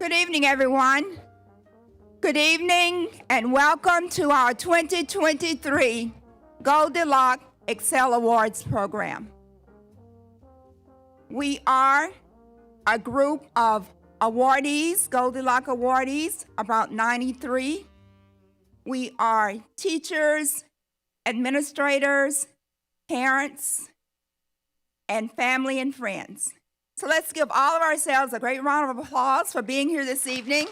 Good evening, everyone. Good evening, and welcome to our 2023 Goldie Locke Excel Awards program. We are a group of awardees, Goldie Locke awardees, about 93. We are teachers, administrators, parents, and family and friends. So let's give all of ourselves a great round of applause for being here this evening.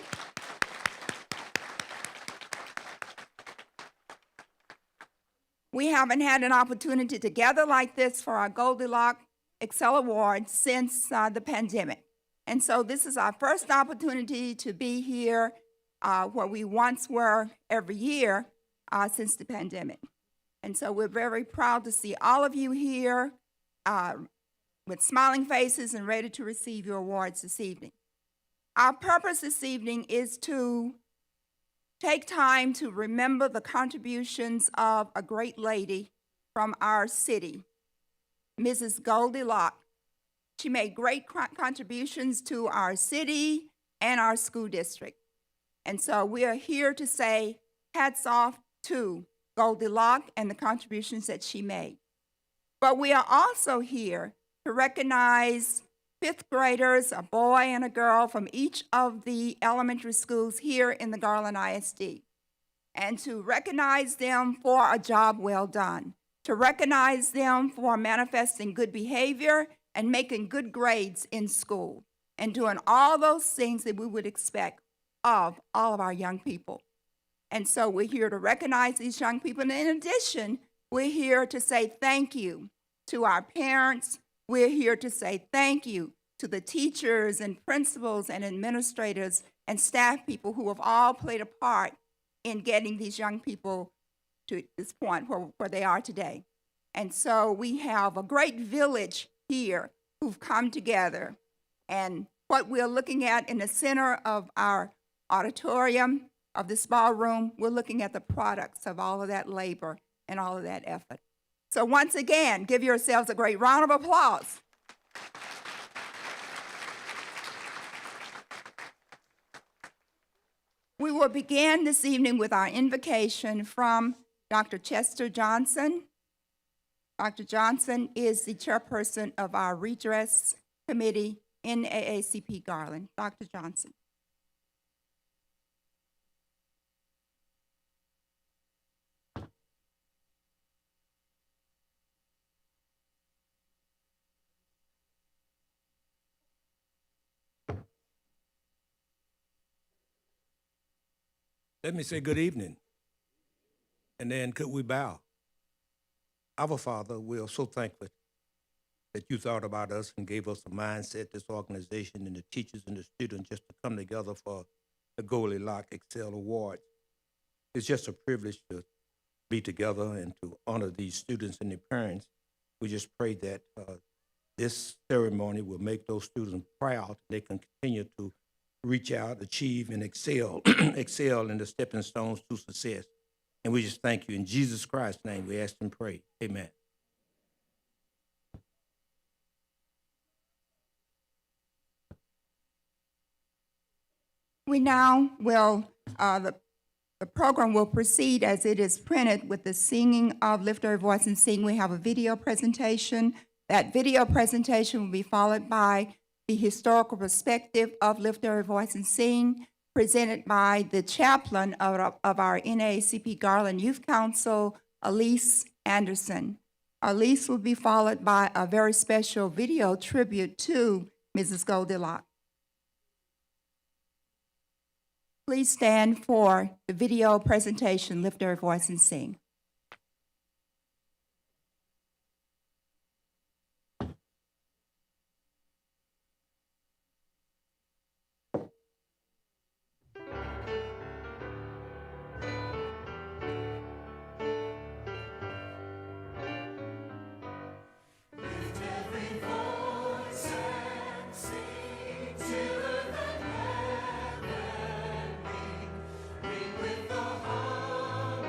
We haven't had an opportunity to gather like this for our Goldie Locke Excel Awards since the pandemic. And so this is our first opportunity to be here where we once were every year since the pandemic. And so we're very proud to see all of you here with smiling faces and ready to receive your awards this evening. Our purpose this evening is to take time to remember the contributions of a great lady from our city, Mrs. Goldie Locke. She made great contributions to our city and our school district. And so we are here to say hats off to Goldie Locke and the contributions that she made. But we are also here to recognize fifth graders, a boy and a girl from each of the elementary schools here in the Garland ISD, and to recognize them for a job well done, to recognize them for manifesting good behavior and making good grades in school, and doing all those things that we would expect of all of our young people. And so we're here to recognize these young people. And in addition, we're here to say thank you to our parents. We're here to say thank you to the teachers and principals and administrators and staff people who have all played a part in getting these young people to this point where they are today. And so we have a great village here who've come together. And what we're looking at in the center of our auditorium, of this ballroom, we're looking at the products of all of that labor and all of that effort. So once again, give yourselves a great round of applause. We will begin this evening with our invocation from Dr. Chester Johnson. Dr. Johnson is the chairperson of our redress committee in AACP Garland. Dr. Johnson. Let me say good evening, and then could we bow? Our Father, we are so thankful that you thought about us and gave us a mindset, this organization and the teachers and the students just to come together for the Goldie Locke Excel Awards. It's just a privilege to be together and to honor these students and their parents. We just pray that this ceremony will make those students proud. They can continue to reach out, achieve, and excel, excel in the stepping stones to success. And we just thank you. In Jesus Christ's name, we ask and pray. Amen. We now will, the program will proceed as it is printed with the singing of Lift Every Voice and Sing. We have a video presentation. That video presentation will be followed by the historical perspective of Lift Every Voice and Sing, presented by the chaplain of our NAACP Garland Youth Council, Elise Anderson. Elise will be followed by a very special video tribute to Mrs. Goldie Locke. Please stand for the video presentation, Lift Every Voice and Sing. Ring with the harmony.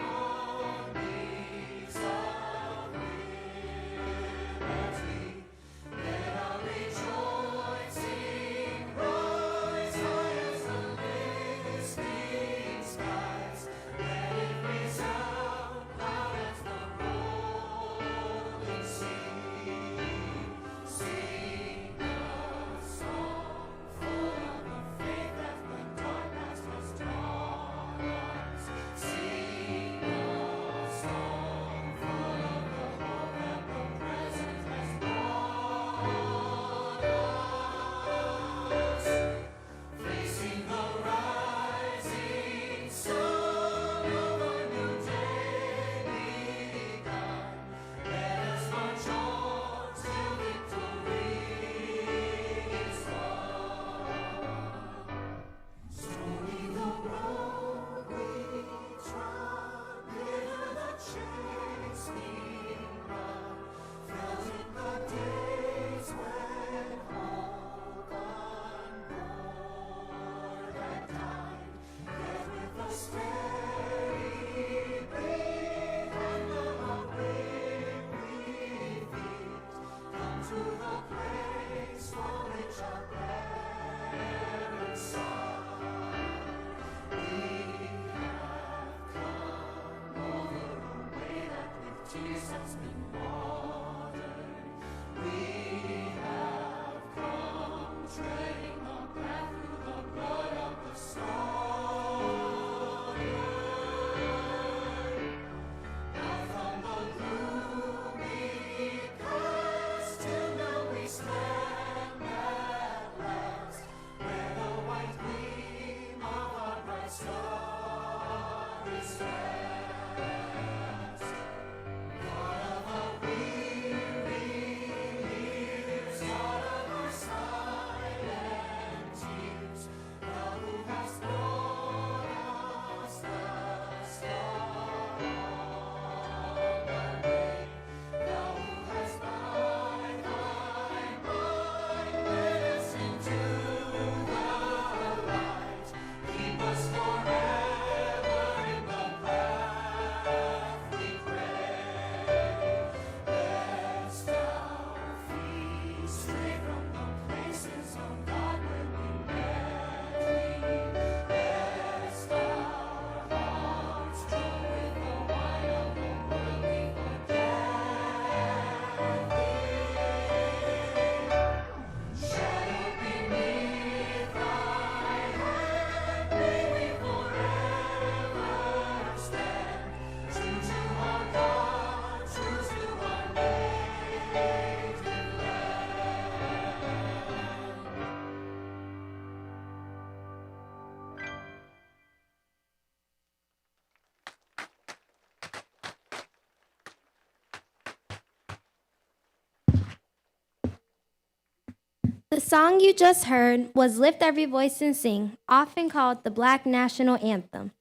The song you just heard was Lift Every Voice and Sing, often called the Black National Anthem.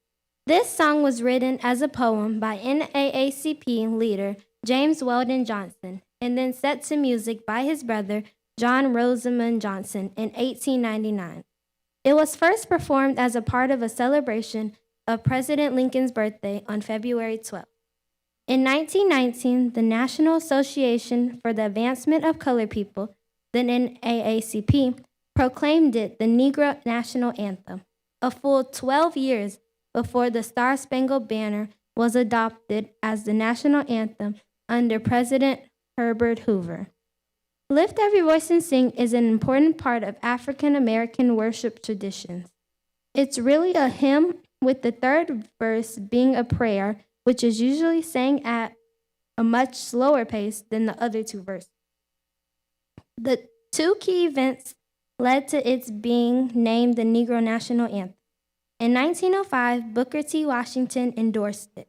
This song was written as a poem by NAACP leader James Weldon Johnson and then set to music by his brother John Rosamond Johnson in 1899. It was first performed as a part of a celebration of President Lincoln's birthday on February 12th. In 1919, the National Association for the Advancement of Colored People, the NAACP, proclaimed it the Negro National Anthem, a full 12 years before the Star-Spangled Banner was adopted as the national anthem under President Herbert Hoover. Lift Every Voice and Sing is an important part of African American worship traditions. It's really a hymn, with the third verse being a prayer, which is usually sang at a much slower pace than the other two verses. The two key events led to its being named the Negro National Anthem. In 1905, Booker T. Washington endorsed it.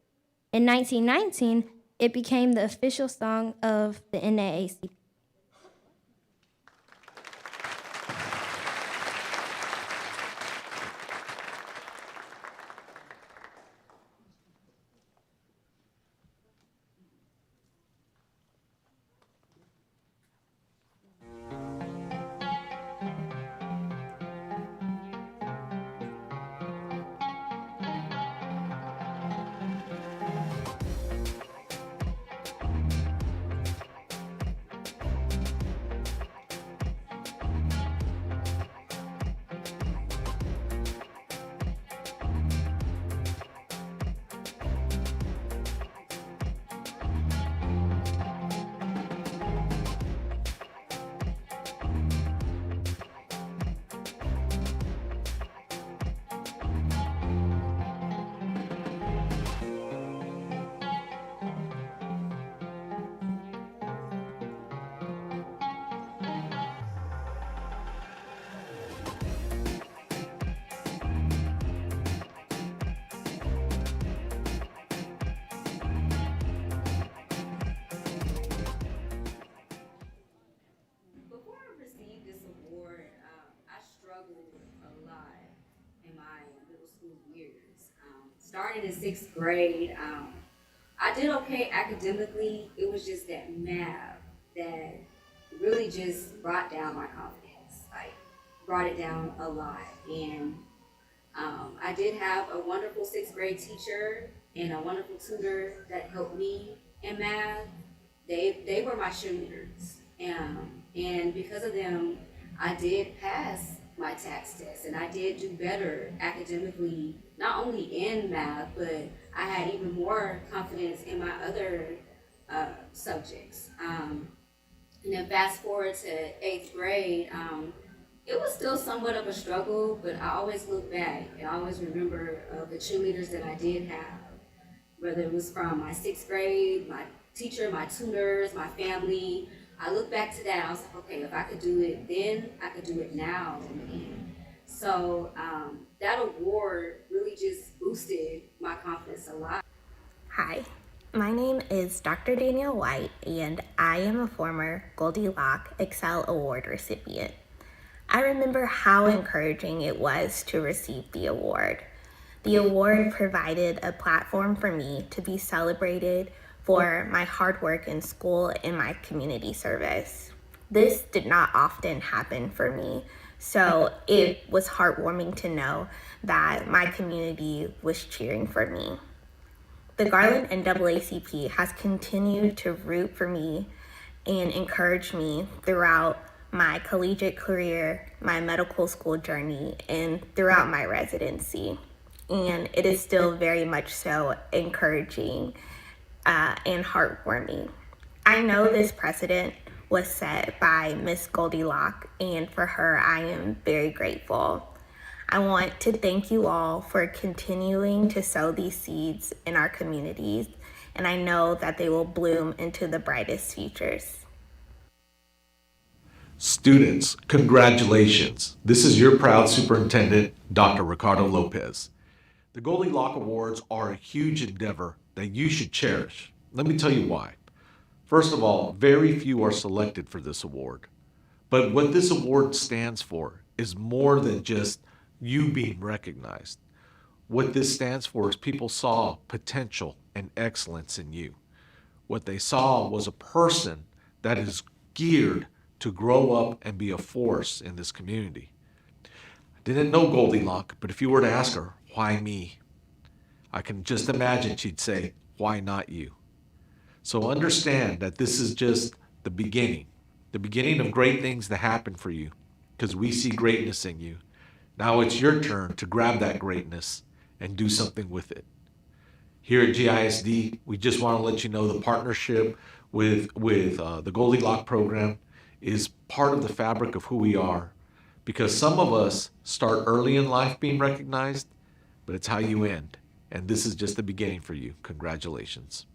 In 1919, it became the official song of the NAACP. Before I received this award, I struggled a lot in my middle school years. Starting in sixth grade, I did okay academically. It was just that math that really just brought down my confidence. Like, brought it down a lot. And I did have a wonderful sixth grade teacher and a wonderful tutor that helped me in math. They were my cheerleaders. And because of them, I did pass my tax test and I did do better academically, not only in math, but I had even more confidence in my other subjects. And then fast forward to eighth grade, it was still somewhat of a struggle, but I always look back and I always remember the cheerleaders that I did have, whether it was from my sixth grade, my teacher, my tutors, my family. I look back to that and I was like, okay, if I could do it then, I could do it now. And so that award really just boosted my confidence a lot. Hi, my name is Dr. Danielle White, and I am a former Goldie Locke Excel Award recipient. I remember how encouraging it was to receive the award. The award provided a platform for me to be celebrated for my hard work in school and my community service. This did not often happen for me, so it was heartwarming to know that my community was cheering for me. The Garland NAACP has continued to root for me and encourage me throughout my collegiate career, my medical school journey, and throughout my residency. And it is still very much so encouraging and heartwarming. I know this precedent was set by Miss Goldie Locke, and for her, I am very grateful. I want to thank you all for continuing to sow these seeds in our communities, and I know that they will bloom into the brightest futures. Students, congratulations. This is your proud superintendent, Dr. Ricardo Lopez. The Goldie Locke Awards are a huge endeavor that you should cherish. Let me tell you why. First of all, very few are selected for this award. But what this award stands for is more than just you being recognized. What this stands for is people saw potential and excellence in you. What they saw was a person that is geared to grow up and be a force in this community. I didn't know Goldie Locke, but if you were to ask her, why me? I can just imagine she'd say, why not you? So understand that this is just the beginning of great things to happen for you, because we see greatness in you. Now it's your turn to grab that greatness and do something with it. Here at GISD, we just want to let you know the partnership with the Goldie Locke program is part of the fabric of who we are, because some of us start early in life being recognized, but it's how you end. And this is just the beginning for you. Congratulations.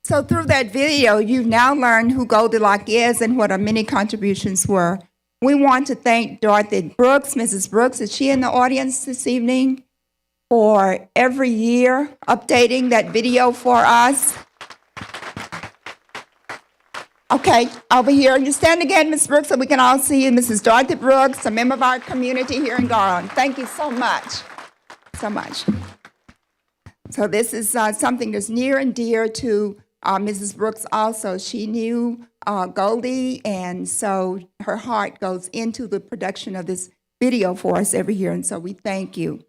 So through that video, you've now learned who Goldie Locke is and what her many contributions were. We want to thank Dorothy Brooks, Mrs. Brooks, is she in the audience this evening? For every year updating that video for us. Okay, over here. You stand again, Ms. Brooks, so we can all see you. Mrs. Dorothy Brooks, a member of our community here in Garland. Thank you so much. So much. So this is something that's near and dear to Mrs. Brooks also. She knew Goldie, and so her heart goes into the production of this video for us every year, and so we thank you.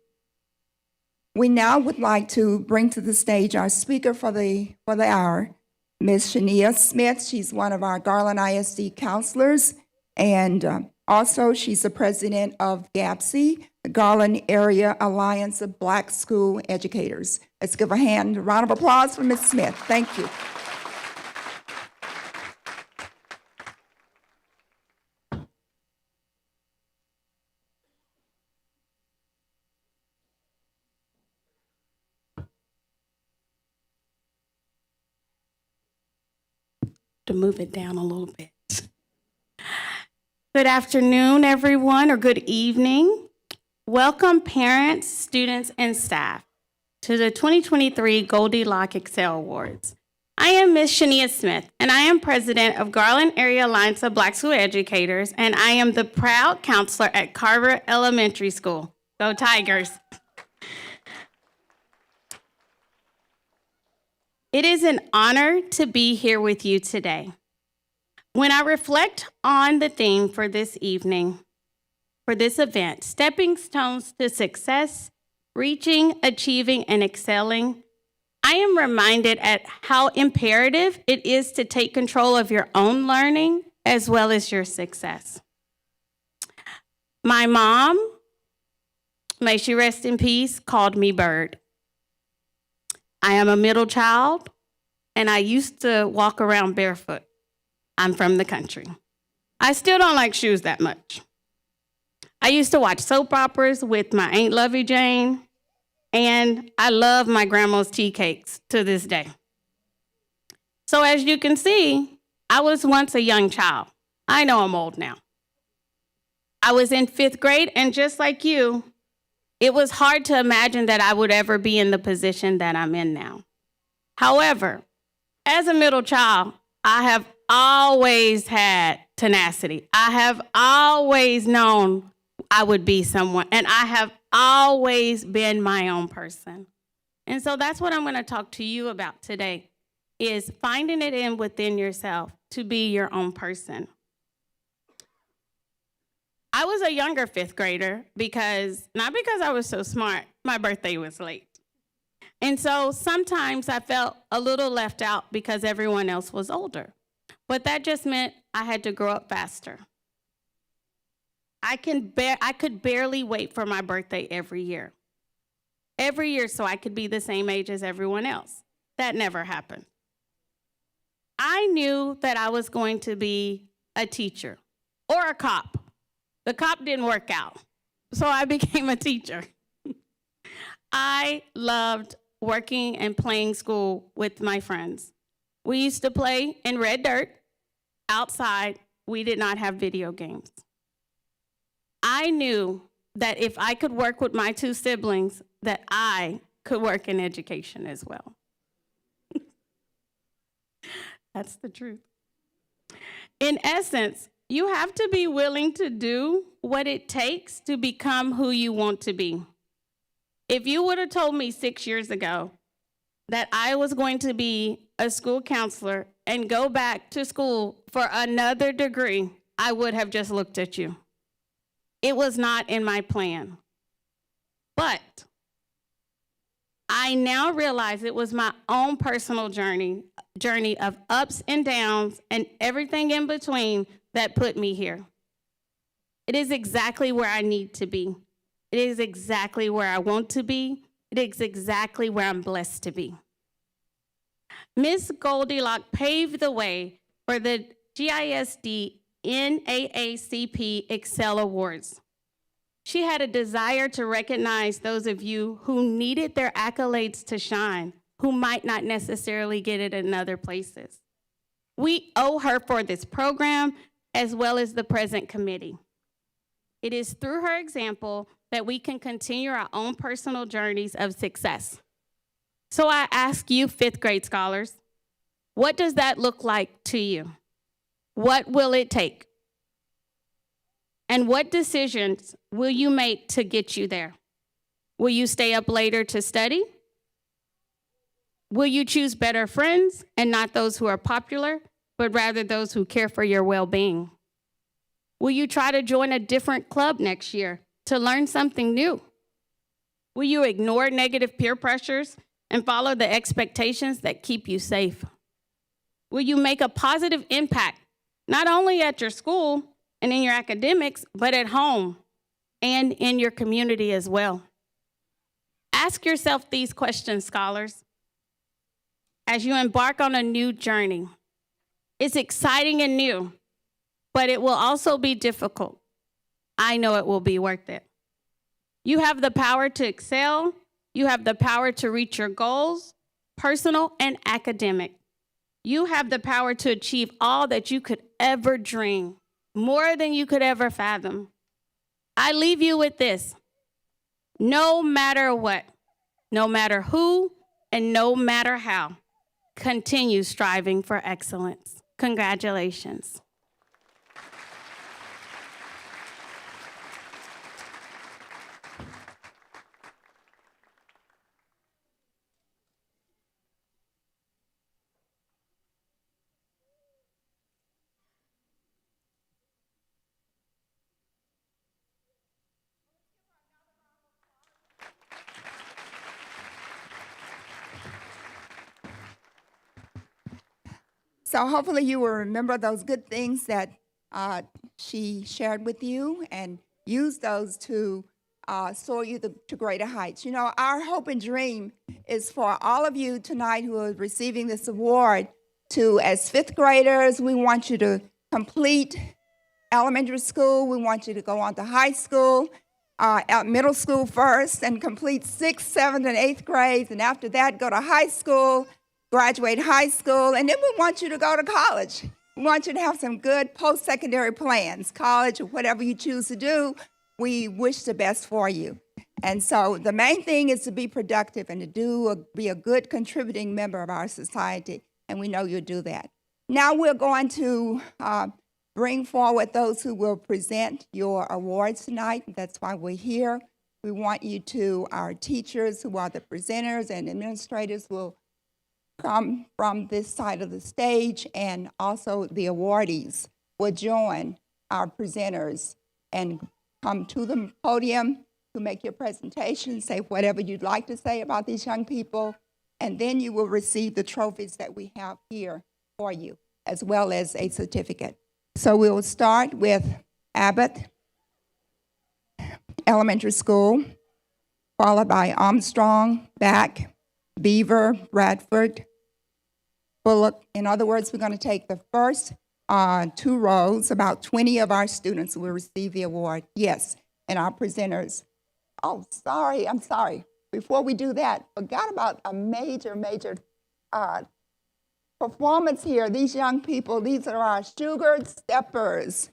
We now would like to bring to the stage our speaker for the hour, Ms. Shania Smith. She's one of our Garland ISD counselors, and also she's the president of GAPSE, the Garland Area Alliance of Black School Educators. Let's give a round of applause for Ms. Smith. Thank you. To move it down a little bit. Good afternoon, everyone, or good evening. Welcome, parents, students, and staff to the 2023 Goldie Locke Excel Awards. I am Ms. Shania Smith, and I am president of Garland Area Alliance of Black School Educators, and I am the proud counselor at Carver Elementary School. Go Tigers! It is an honor to be here with you today. When I reflect on the theme for this evening, for this event, Stepping Stones to Success, Reaching, Achieving, and Excelling, I am reminded at how imperative it is to take control of your own learning as well as your success. My mom, may she rest in peace, called me Bird. I am a middle child, and I used to walk around barefoot. I'm from the country. I still don't like shoes that much. I used to watch soap operas with my Aunt Lovey Jane, and I love my grandma's tea cakes to this day. So as you can see, I was once a young child. I know I'm old now. I was in 5th grade, and just like you, it was hard to imagine that I would ever be in the position that I'm in now. However, as a middle child, I have always had tenacity. I have always known I would be someone, and I have always been my own person. And so that's what I'm going to talk to you about today, is finding it within yourself to be your own person. I was a younger 5th grader not because I was so smart, my birthday was late. And so sometimes I felt a little left out because everyone else was older. But that just meant I had to grow up faster. I could barely wait for my birthday every year. Every year so I could be the same age as everyone else. That never happened. I knew that I was going to be a teacher or a cop. The cop didn't work out, so I became a teacher. I loved working and playing school with my friends. We used to play in red dirt. Outside, we did not have video games. I knew that if I could work with my two siblings, that I could work in education as well. That's the truth. In essence, you have to be willing to do what it takes to become who you want to be. If you would have told me 6 years ago that I was going to be a school counselor and go back to school for another degree, I would have just looked at you. It was not in my plan. But I now realize it was my own personal journey of ups and downs and everything in between that put me here. It is exactly where I need to be. It is exactly where I want to be. It is exactly where I'm blessed to be. Miss Goldie Locke paved the way for the GISD NAACP Excel Awards. She had a desire to recognize those of you who needed their accolades to shine, who might not necessarily get it in other places. We owe her for this program as well as the present committee. It is through her example that we can continue our own personal journeys of success. So I ask you, fifth grade scholars, what does that look like to you? What will it take? And what decisions will you make to get you there? Will you stay up later to study? Will you choose better friends and not those who are popular, but rather those who care for your well-being? Will you try to join a different club next year to learn something new? Will you ignore negative peer pressures and follow the expectations that keep you safe? Will you make a positive impact, not only at your school and in your academics, but at home and in your community as well? Ask yourself these questions, scholars, as you embark on a new journey. It's exciting and new, but it will also be difficult. I know it will be worth it. You have the power to excel. You have the power to reach your goals, personal and academic. You have the power to achieve all that you could ever dream, more than you could ever fathom. I leave you with this. No matter what, no matter who, and no matter how, continue striving for excellence. Congratulations. So hopefully you will remember those good things that she shared with you and use those to soar you to greater heights. You know, our hope and dream is for all of you tonight who are receiving this award to, as fifth graders, we want you to complete elementary school. We want you to go on to high school, middle school first, and complete sixth, seventh, and eighth grades. And after that, go to high school, graduate high school, and then we want you to go to college. We want you to have some good post-secondary plans, college or whatever you choose to do. We wish the best for you. And so the main thing is to be productive and to be a good contributing member of our society, and we know you'll do that. Now we're going to bring forward those who will present your awards tonight. That's why we're here. We want you to, our teachers who are the presenters and administrators will come from this side of the stage, and also the awardees will join our presenters and come to the podium to make your presentation, say whatever you'd like to say about these young people, and then you will receive the trophies that we have here for you, as well as a certificate. So we will start with Abbott Elementary School, followed by Armstrong, Back, Beaver, Bradford, Bullock. In other words, we're going to take the first two rows. About 20 of our students will receive the award. Yes, and our presenters. Oh, sorry, I'm sorry. Before we do that, forgot about a major performance here. These young people, these are our sugar steppers.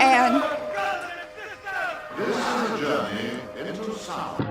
And This is a journey into sound.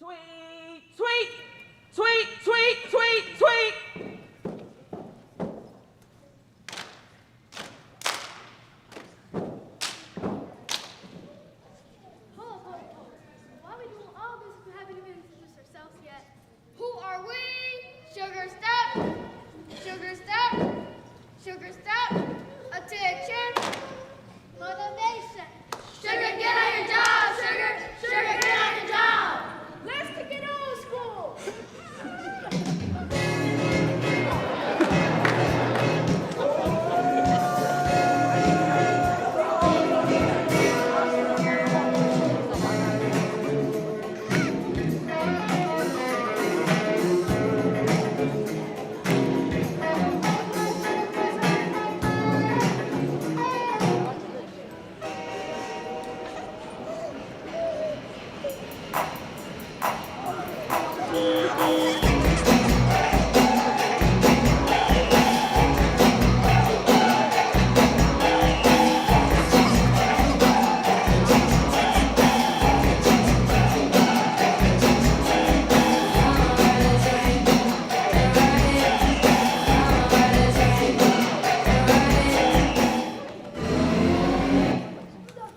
Tweet, tweet, tweet, tweet, tweet, tweet. Why are we doing all this if we haven't even introduced ourselves yet? Who are we? Sugar step, sugar step, sugar step. Attention, motivation. Sugar, get on your job, sugar. Sugar, get on your job. Let's kick it old school.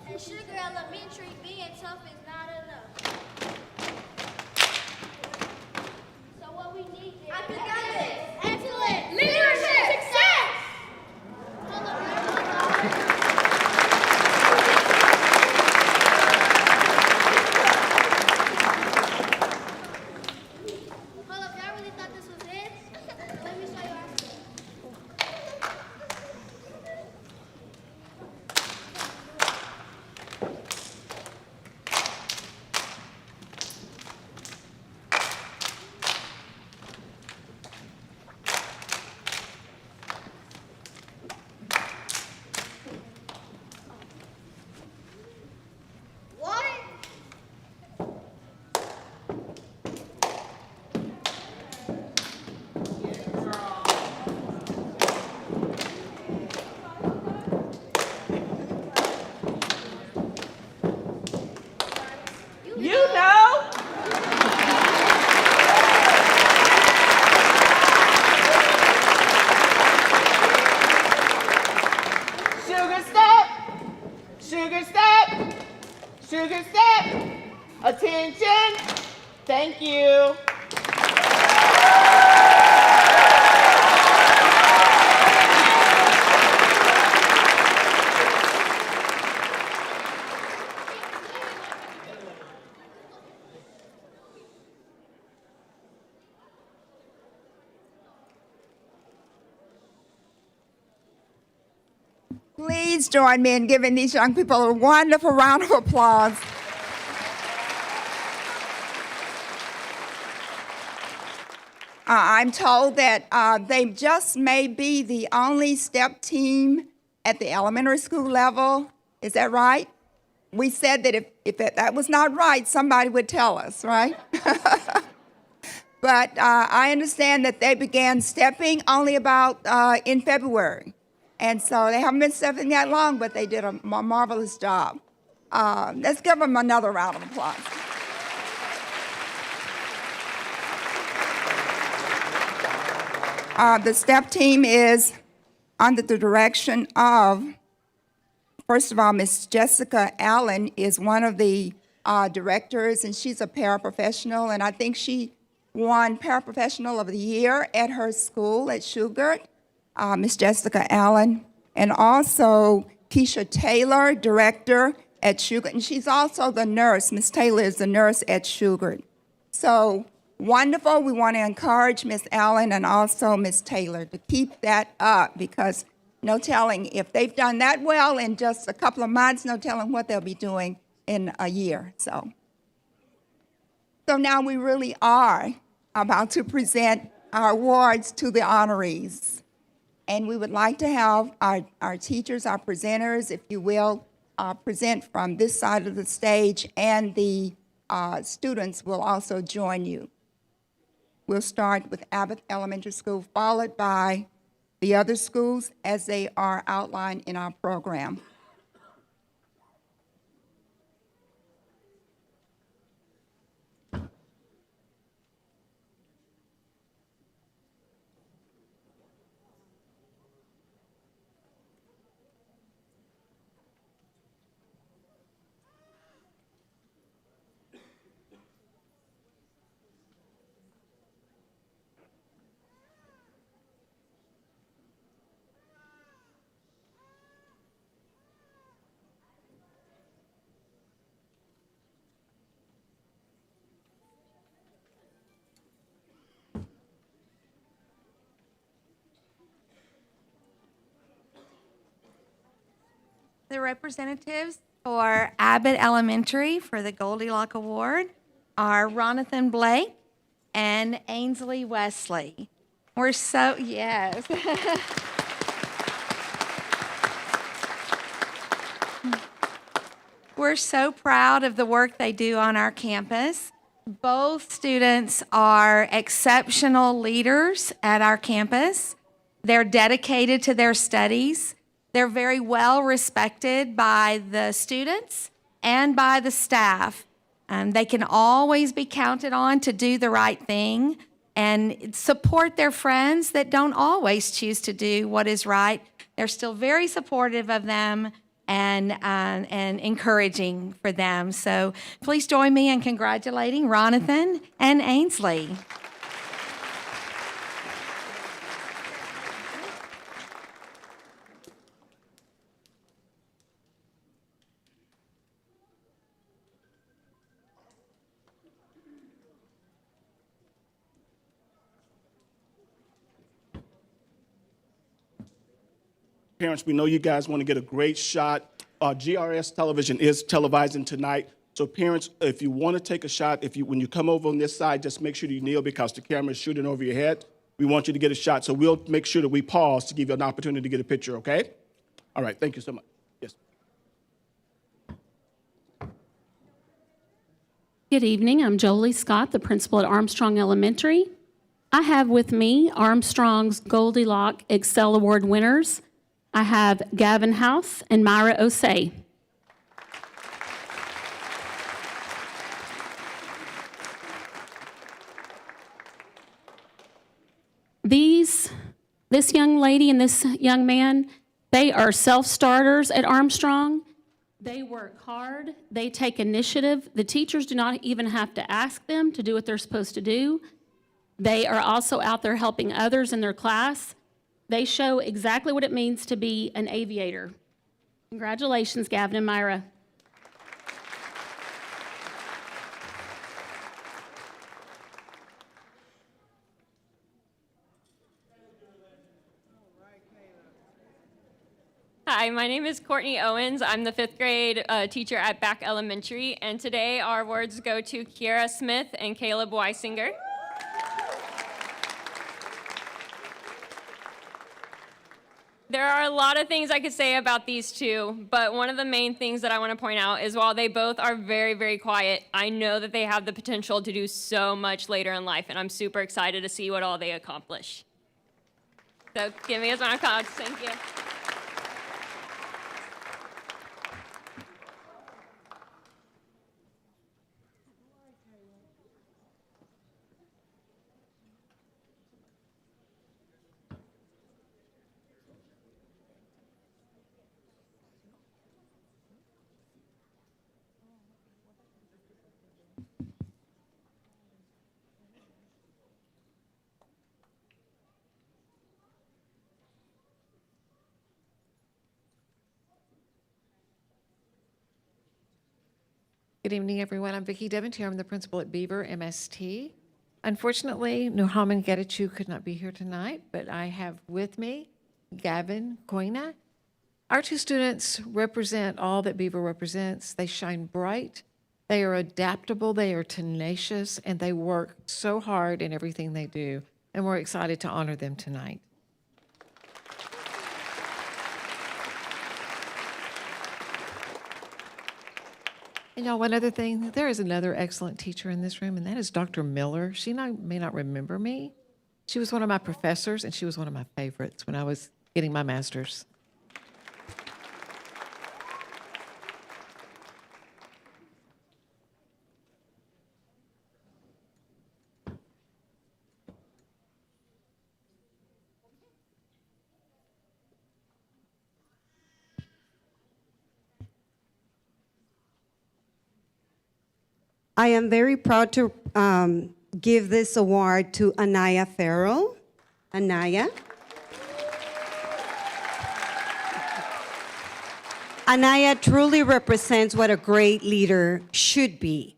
In Sugar Elementary, being tough is not enough. So what we need is academics, excellence, leadership, success. Hold up, y'all really thought this was it? Let me show you our What? You know. Sugar step, sugar step, sugar step. Attention. Thank you. please join me in giving these young people a wonderful round of applause. I'm told that they just may be the only step team at the elementary school level. Is that right? We said that if that was not right, somebody would tell us, right? But I understand that they began stepping only about in February. And so they haven't been stepping that long, but they did a marvelous job. Let's give them another round of applause. The STEP team is under the direction of, first of all, Ms. Jessica Allen is one of the directors, and she's a paraprofessional, and I think she won Paraprofessional of the Year at her school at Shugart, Miss Jessica Allen, and also Keisha Taylor, director at Shugart, and she's also the nurse. Miss Taylor is the nurse at Shugart. So wonderful. We want to encourage Miss Allen and also Miss Taylor to keep that up, because no telling if they've done that well in just a couple of months, no telling what they'll be doing in a year. So now we really are about to present our awards to the honorees. And we would like to have our teachers, our presenters, if you will, present from this side of the stage, and the students will also join you. We'll start with Abbott Elementary School, followed by the other schools as they are outlined in our program. The representatives for Abbott Elementary for the Goldie Locke Award are Ronathan Blake and Ainsley Wesley. Yes. We're so proud of the work they do on our campus. Both students are exceptional leaders at our campus. They're dedicated to their studies. They're very well respected by the students and by the staff. They can always be counted on to do the right thing and support their friends that don't always choose to do what is right. They're still very supportive of them and encouraging for them. So please join me in congratulating Ronathan and Ainsley. Parents, we know you guys want to get a great shot. GRS television is televising tonight. So parents, if you want to take a shot, when you come over on this side, just make sure you kneel because the camera is shooting over your head. We want you to get a shot. So we'll make sure that we pause to give you an opportunity to get a picture, okay? All right, thank you so much. Yes. Good evening. I'm Jolie Scott, the principal at Armstrong Elementary. I have with me Armstrong's Goldie Locke Excel Award winners. I have Gavin House and Myra Osei. This young lady and this young man, they are self-starters at Armstrong. They work hard. They take initiative. The teachers do not even have to ask them to do what they're supposed to do. They are also out there helping others in their class. They show exactly what it means to be an aviator. Congratulations, Gavin and Myra. Hi, my name is Courtney Owens. I'm the 5th grade teacher at Back Elementary, and today our awards go to Kiera Smith and Caleb Weisinger. There are a lot of things I could say about these two, but one of the main things that I want to point out is while they both are very, very quiet, I know that they have the potential to do so much later in life, and I'm super excited to see what all they accomplish. So give me a round of applause. Thank you. Good evening, everyone. I'm Vicki Devontier. I'm the principal at Beaver MST. Unfortunately, Nuhaman Getachew could not be here tonight, but I have with me Gavin Koina. Our two students represent all that Beaver represents. They shine bright, they are adaptable, they are tenacious, and they work so hard in everything they do. And we're excited to honor them tonight. And y'all, one other thing, there is another excellent teacher in this room, and that is Dr. Miller. She may not remember me. She was one of my professors, and she was one of my favorites when I was getting my master's. I am very proud to give this award to Anaya Farrell. Anaya. Anaya truly represents what a great leader should be.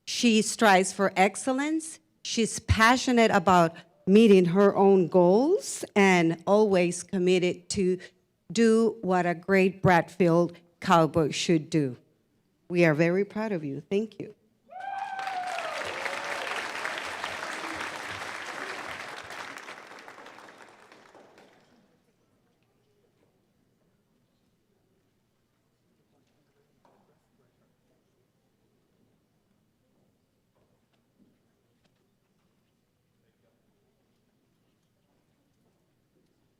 She strives for excellence. She's passionate about meeting her own goals and always committed to do what a great Bradfield cowboy should do. We are very proud of you. Thank you.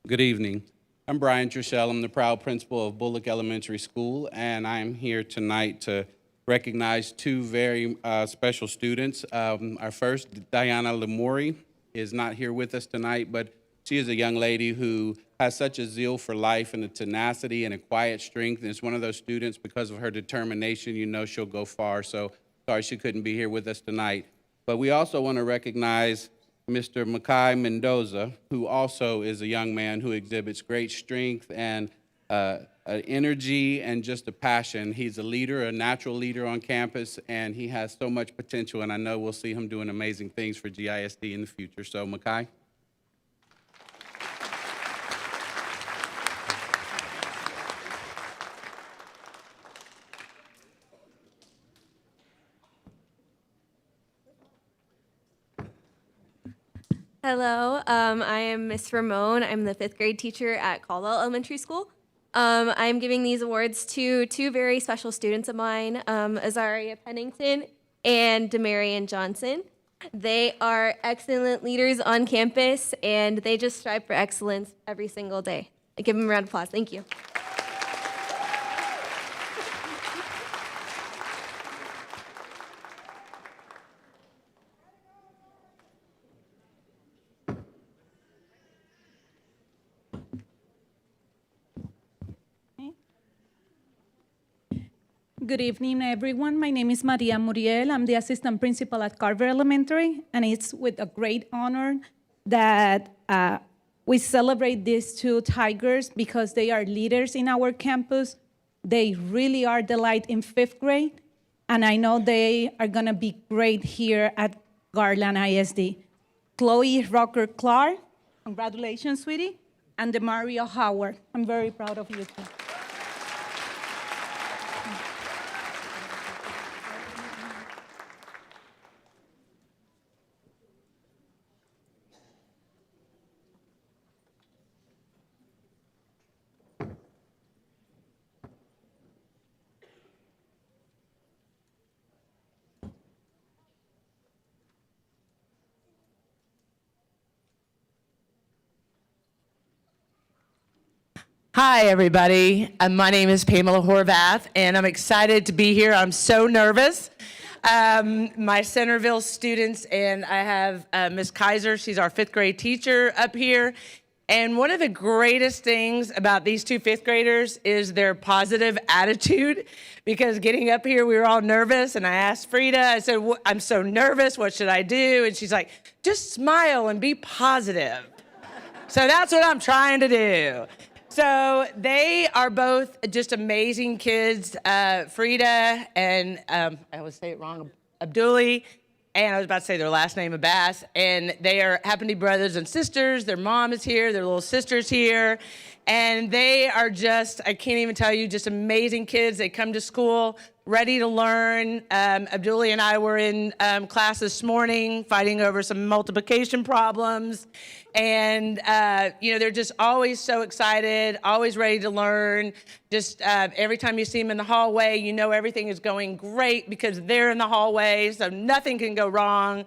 Good evening. I'm Brian Trishell. I'm the proud principal of Bullock Elementary School, and I'm here tonight to recognize two very special students. Our first, Diana Lamori, is not here with us tonight, but she is a young lady who has such a zeal for life and a tenacity and a quiet strength, and it's one of those students, because of her determination, you know she'll go far, so sorry she couldn't be here with us tonight. But we also want to recognize Mr. Makai Mendoza, who also is a young man who exhibits great strength and energy and just a passion. He's a leader, a natural leader on campus, and he has so much potential, and I know we'll see him doing amazing things for GISD in the future. So, Makai. Hello, I am Miss Ramon. I'm the 5th grade teacher at Caldwell Elementary School. I'm giving these awards to two very special students of mine, Azaria Pennington and Demarian Johnson. They are excellent leaders on campus, and they just strive for excellence every single day. I give them a round of applause. Thank you. Good evening, everyone. My name is Maria Muriel. I'm the assistant principal at Carver Elementary, and it's with a great honor that we celebrate these two tigers because they are leaders in our campus. They really are the light in 5th grade, and I know they are gonna be great here at Garland ISD. Chloe Rocker Clark, congratulations, sweetie, and Demario Howard. I'm very proud of you too. Hi, everybody. My name is Pamela Horvath, and I'm excited to be here. I'm so nervous. My Centerville students, and I have Ms. Kaiser. She's our 5th grade teacher up here. And one of the greatest things about these two 5th graders is their positive attitude, because getting up here, we were all nervous, and I asked Frida, I said, I'm so nervous, what should I do? And she's like, just smile and be positive. So that's what I'm trying to do. So they are both just amazing kids. Frida and, I always say it wrong, Abduli, and I was about to say their last name, Abbas, and they happen to be brothers and sisters. Their mom is here, their little sister's here, and they are just, I can't even tell you, just amazing kids. They come to school ready to learn. Abduli and I were in class this morning fighting over some multiplication problems. And, they're just always so excited, always ready to learn. Just every time you see them in the hallway, you know everything is going great because they're in the hallway, so nothing can go wrong.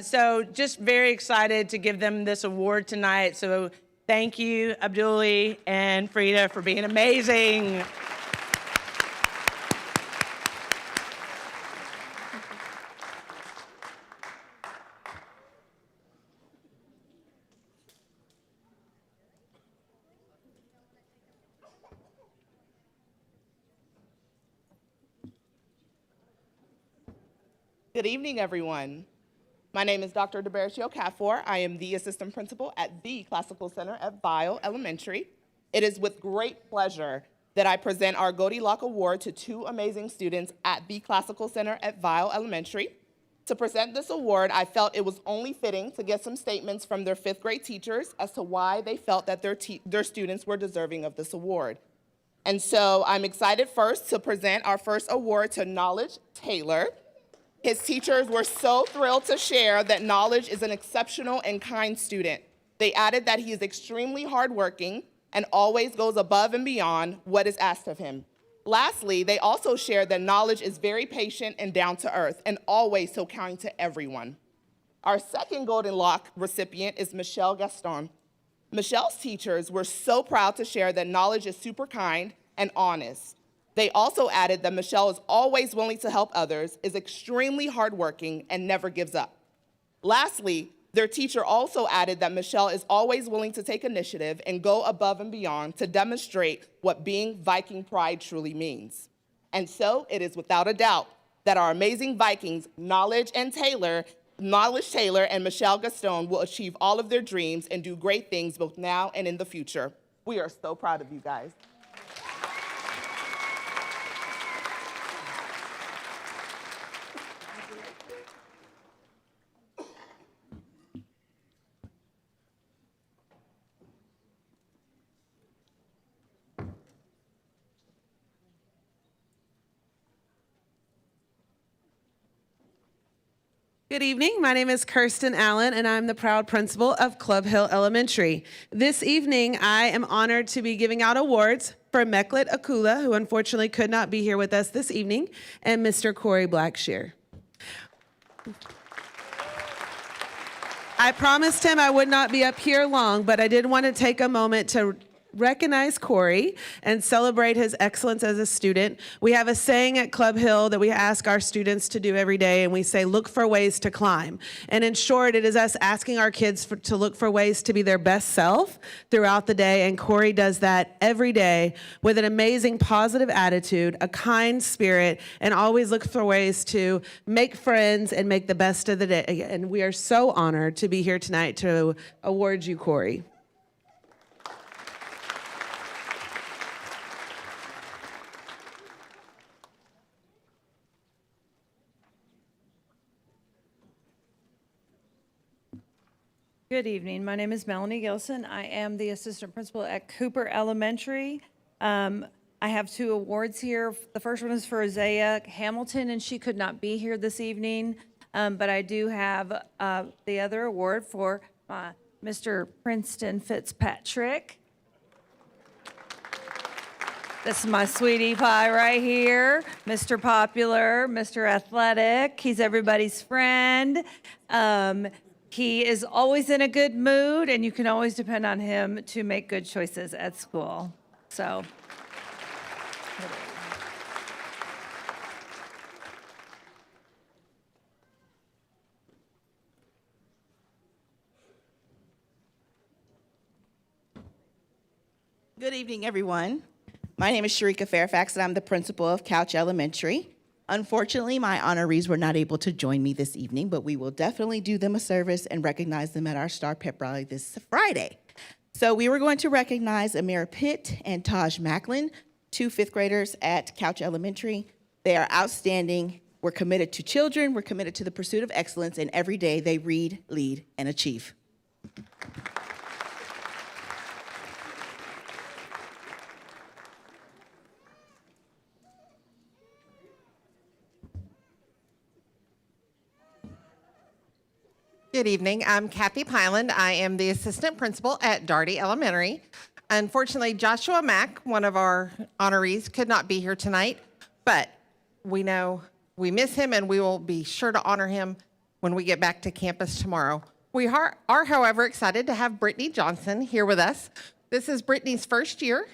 So just very excited to give them this award tonight. So thank you, Abduli and Frida, for being amazing. Good evening, everyone. My name is Dr. DeBercio Cafor. I am the assistant principal at the Classical Center at Vile Elementary. It is with great pleasure that I present our Goldie Locke Award to two amazing students at the Classical Center at Vile Elementary. To present this award, I felt it was only fitting to get some statements from their fifth grade teachers as to why they felt that their students were deserving of this award. And so I'm excited first to present our first award to Knowledge Taylor. His teachers were so thrilled to share that Knowledge is an exceptional and kind student. They added that he is extremely hardworking and always goes above and beyond what is asked of him. Lastly, they also shared that Knowledge is very patient and down to earth and always so kind to everyone. Our second Golden Locke recipient is Michelle Gaston. Michelle's teachers were so proud to share that Knowledge is super kind and honest. They also added that Michelle is always willing to help others, is extremely hardworking, and never gives up. Lastly, their teacher also added that Michelle is always willing to take initiative and go above and beyond to demonstrate what being Viking pride truly means. And so it is without a doubt that our amazing Vikings, Knowledge Taylor and Michelle Gaston will achieve all of their dreams and do great things both now and in the future. We are so proud of you guys. Good evening. My name is Kirsten Allen, and I'm the proud principal of Club Hill Elementary. This evening, I am honored to be giving out awards for Meklet Akula, who unfortunately could not be here with us this evening, and Mr. Corey Blackshear. I promised him I would not be up here long, but I did want to take a moment to recognize Corey and celebrate his excellence as a student. We have a saying at Club Hill that we ask our students to do every day, and we say, look for ways to climb. And in short, it is us asking our kids to look for ways to be their best self throughout the day, and Corey does that every day with an amazing positive attitude, a kind spirit, and always look for ways to make friends and make the best of the day. And we are so honored to be here tonight to award you, Corey. Good evening. My name is Melanie Gilson. I am the assistant principal at Cooper Elementary. I have two awards here. The first one is for Isaiah Hamilton, and she could not be here this evening, but I do have the other award for Mr. Princeton Fitzpatrick. This is my sweetie pie right here. Mr. Popular, Mr. Athletic. He's everybody's friend. He is always in a good mood, and you can always depend on him to make good choices at school. So. Good evening, everyone. My name is Sharika Fairfax, and I'm the principal of Couch Elementary. Unfortunately, my honorees were not able to join me this evening, but we will definitely do them a service and recognize them at our Star Pep Rally this Friday. So we were going to recognize Amir Pitt and Taj Macklin, two fifth graders at Couch Elementary. They are outstanding. We're committed to children. We're committed to the pursuit of excellence, and every day they read, lead, and achieve. Good evening. I'm Kathy Pyland. I am the assistant principal at Daugherty Elementary. Unfortunately, Joshua Mack, one of our honorees, could not be here tonight, but we know we miss him and we will be sure to honor him when we get back to campus tomorrow. We are, however, excited to have Brittany Johnson here with us. This is Brittany's first year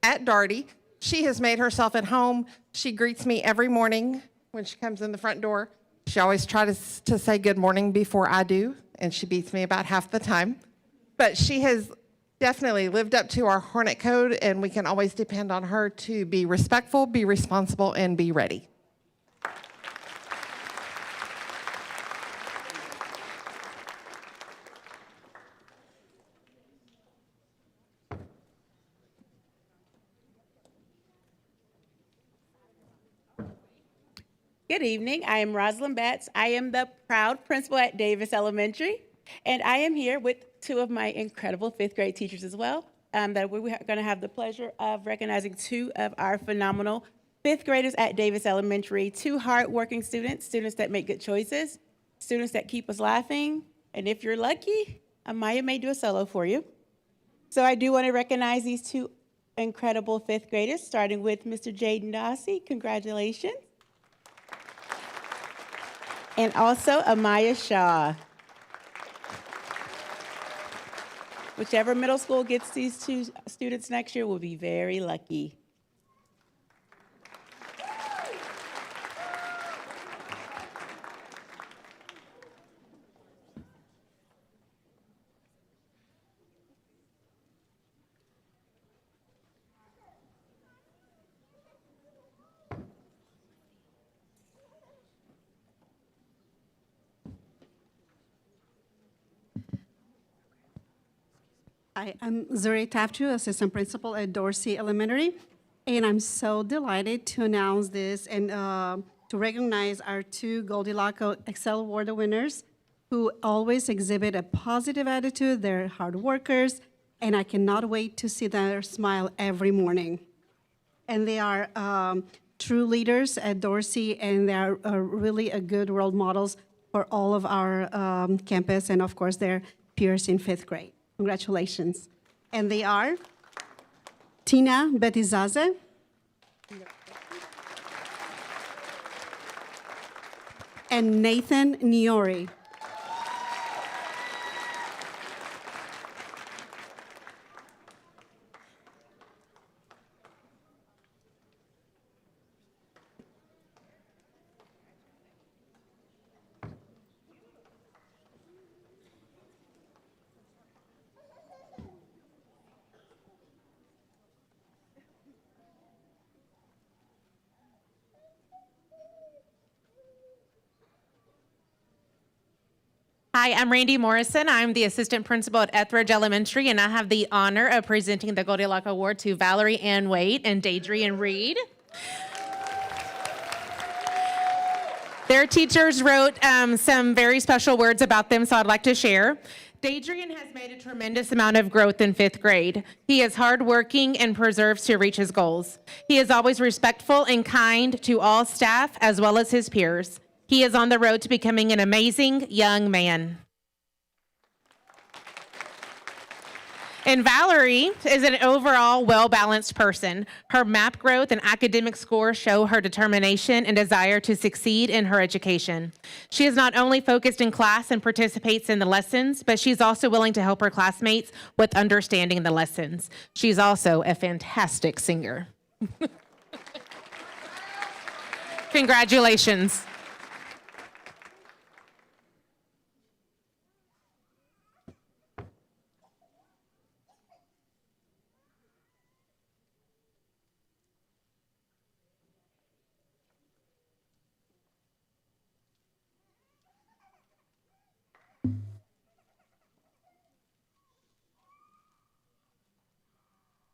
at Daugherty. She has made herself at home. She greets me every morning when she comes in the front door. She always tries to say good morning before I do, and she beats me about half the time. But she has definitely lived up to our Hornet Code, and we can always depend on her to be respectful, be responsible, and be ready. Good evening. I am Rosalind Batts. I am the proud principal at Davis Elementary, and I am here with two of my incredible fifth grade teachers as well, that we're going to have the pleasure of recognizing two of our phenomenal fifth graders at Davis Elementary, two hardworking students, students that make good choices, students that keep us laughing, and if you're lucky, Amaya may do a solo for you. So I do want to recognize these two incredible fifth graders, starting with Mr. Jaden Dossie. Congratulations. And also Amaya Shaw. Whichever middle school gets these two students next year will be very lucky. Hi, I'm Zuri Taftu, Assistant Principal at Dorsey Elementary, and I'm so delighted to announce this and to recognize our two Goldie Locke Excel Award winners who always exhibit a positive attitude. They're hard workers, and I cannot wait to see their smile every morning. And they are true leaders at Dorsey, and they are really a good role models for all of our campus and, of course, their peers in fifth grade. Congratulations. And they are Tina Betizaze, and Nathan Niori. Hi, I'm Randy Morrison. I'm the assistant principal at Etheridge Elementary, and I have the honor of presenting the Goldie Locke Award to Valerie Ann Wade and Daedrian Reed. Their teachers wrote some very special words about them, so I'd like to share. Daedrian has made a tremendous amount of growth in fifth grade. He is hardworking and perseveres to reach his goals. He is always respectful and kind to all staff as well as his peers. He is on the road to becoming an amazing young man. And Valerie is an overall well-balanced person. Her math growth and academic scores show her determination and desire to succeed in her education. She is not only focused in class and participates in the lessons, but she's also willing to help her classmates with understanding the lessons. She's also a fantastic singer. Congratulations.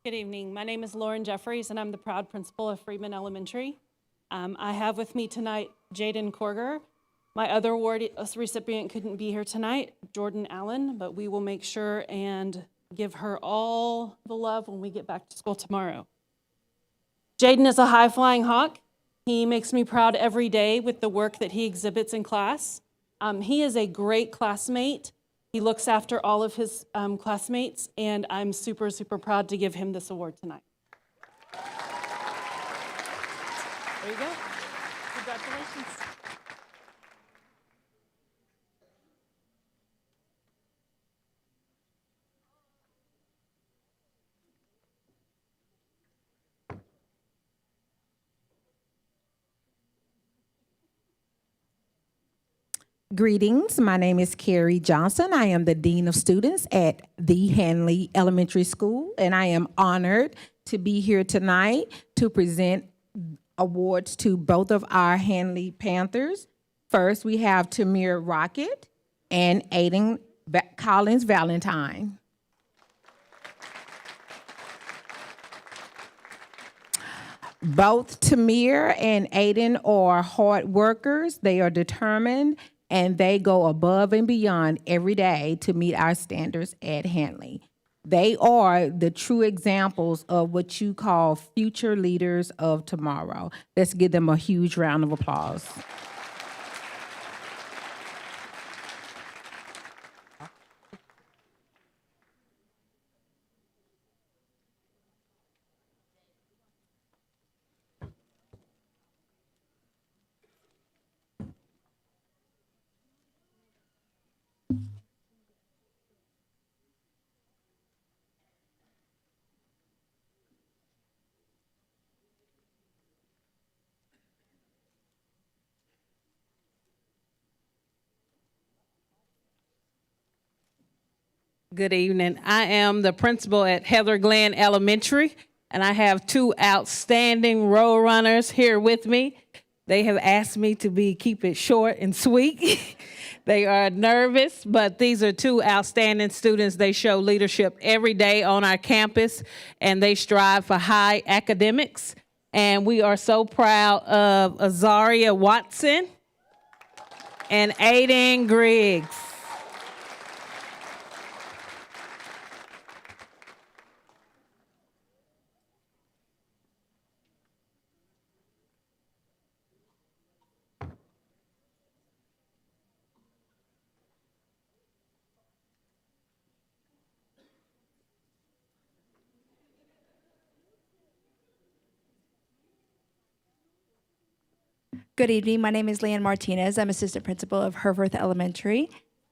Good evening. My name is Lauren Jeffries, and I'm the proud principal of Freeman Elementary. I have with me tonight Jaden Korger. My other award recipient couldn't be here tonight, Jordan Allen, but we will make sure and give her all the love when we get back to school tomorrow. Jaden is a high-flying hawk. He makes me proud every day with the work that he exhibits in class. He is a great classmate. He looks after all of his classmates, and I'm super, super proud to give him this award tonight. There you go. Congratulations. Greetings, my name is Carrie Johnson. I am the Dean of Students at the Hanley Elementary School, and I am honored to be here tonight to present awards to both of our Hanley Panthers. First, we have Tamir Rocket and Aiden Collins Valentine. Both Tamir and Aiden are hard workers. They are determined, and they go above and beyond every day to meet our standards at Hanley. They are the true examples of what you call future leaders of tomorrow. Let's give them a huge round of applause. Good evening. I am the principal at Heather Glenn Elementary, and I have two outstanding road runners here with me. They have asked me to keep it short and sweet. They are nervous, but these are two outstanding students. They show leadership every day on our campus, and they strive for high academics. And we are so proud of Azaria Watson and Aiden Griggs. Good evening. My name is Leanne Martinez. I'm assistant principal of Herforth Elementary.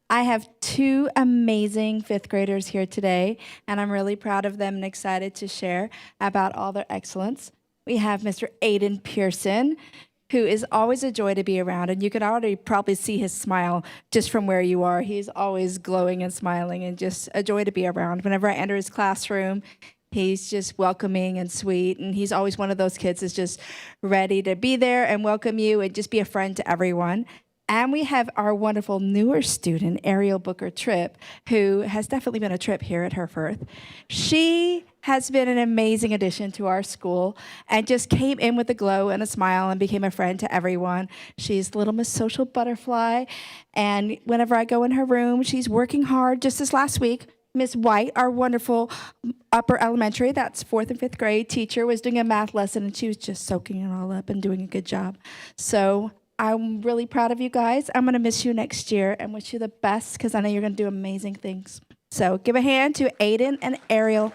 I have two amazing fifth graders here today, and I'm really proud of them and excited to share about all their excellence. We have Mr. Aiden Pearson, who is always a joy to be around, and you can already probably see his smile just from where you are. He's always glowing and smiling and just a joy to be around. Whenever I enter his classroom, he's just welcoming and sweet, and he's always one of those kids that's just ready to be there and welcome you and just be a friend to everyone. And we have our wonderful newer student, Ariel Booker Tripp, who has definitely been a trip here at Herforth. She has been an amazing addition to our school and just came in with a glow and a smile and became a friend to everyone. She's Little Miss Social Butterfly, and whenever I go in her room, she's working hard. Just this last week, Miss White, our wonderful upper elementary, that's 4th and 5th grade teacher, was doing a math lesson, and she was just soaking it all up and doing a good job. So I'm really proud of you guys. I'm going to miss you next year and wish you the best because I know you're going to do amazing things. So give a hand to Aiden and Ariel.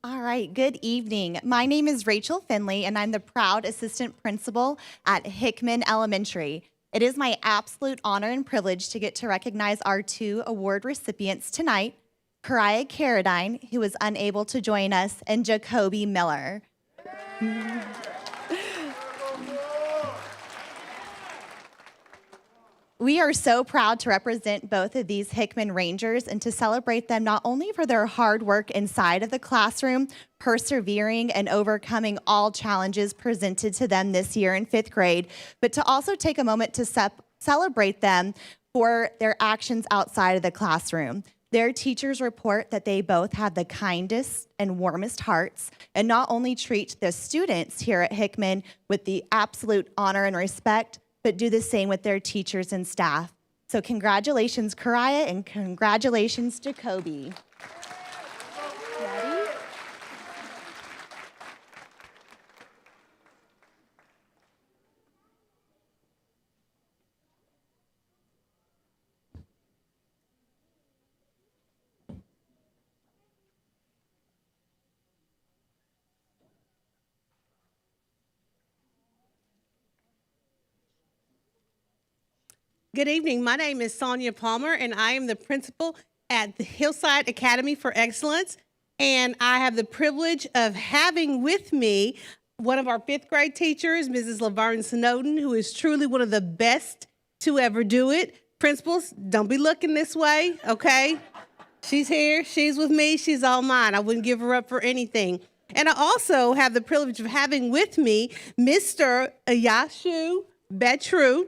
All right, good evening. My name is Rachel Finley, and I'm the proud assistant principal at Hickman Elementary. It is my absolute honor and privilege to get to recognize our 2 award recipients tonight, Kariah Carradine, who was unable to join us, and Jacoby Miller. We are so proud to represent both of these Hickman Rangers and to celebrate them not only for their hard work inside of the classroom, persevering and overcoming all challenges presented to them this year in 5th grade, but to also take a moment to celebrate them for their actions outside of the classroom. Their teachers report that they both have the kindest and warmest hearts and not only treat the students here at Hickman with the absolute honor and respect, but do the same with their teachers and staff. So congratulations, Kariah, and congratulations, Jacoby. Ready? Good evening. My name is Sonia Palmer, and I am the principal at the Hillside Academy for Excellence. And I have the privilege of having with me one of our 5th grade teachers, Mrs. Laverne Snowden, who is truly one of the best to ever do it. Principals, don't be looking this way, okay? She's here. She's with me. She's all mine. I wouldn't give her up for anything. And I also have the privilege of having with me Mr. Ayashu Betru.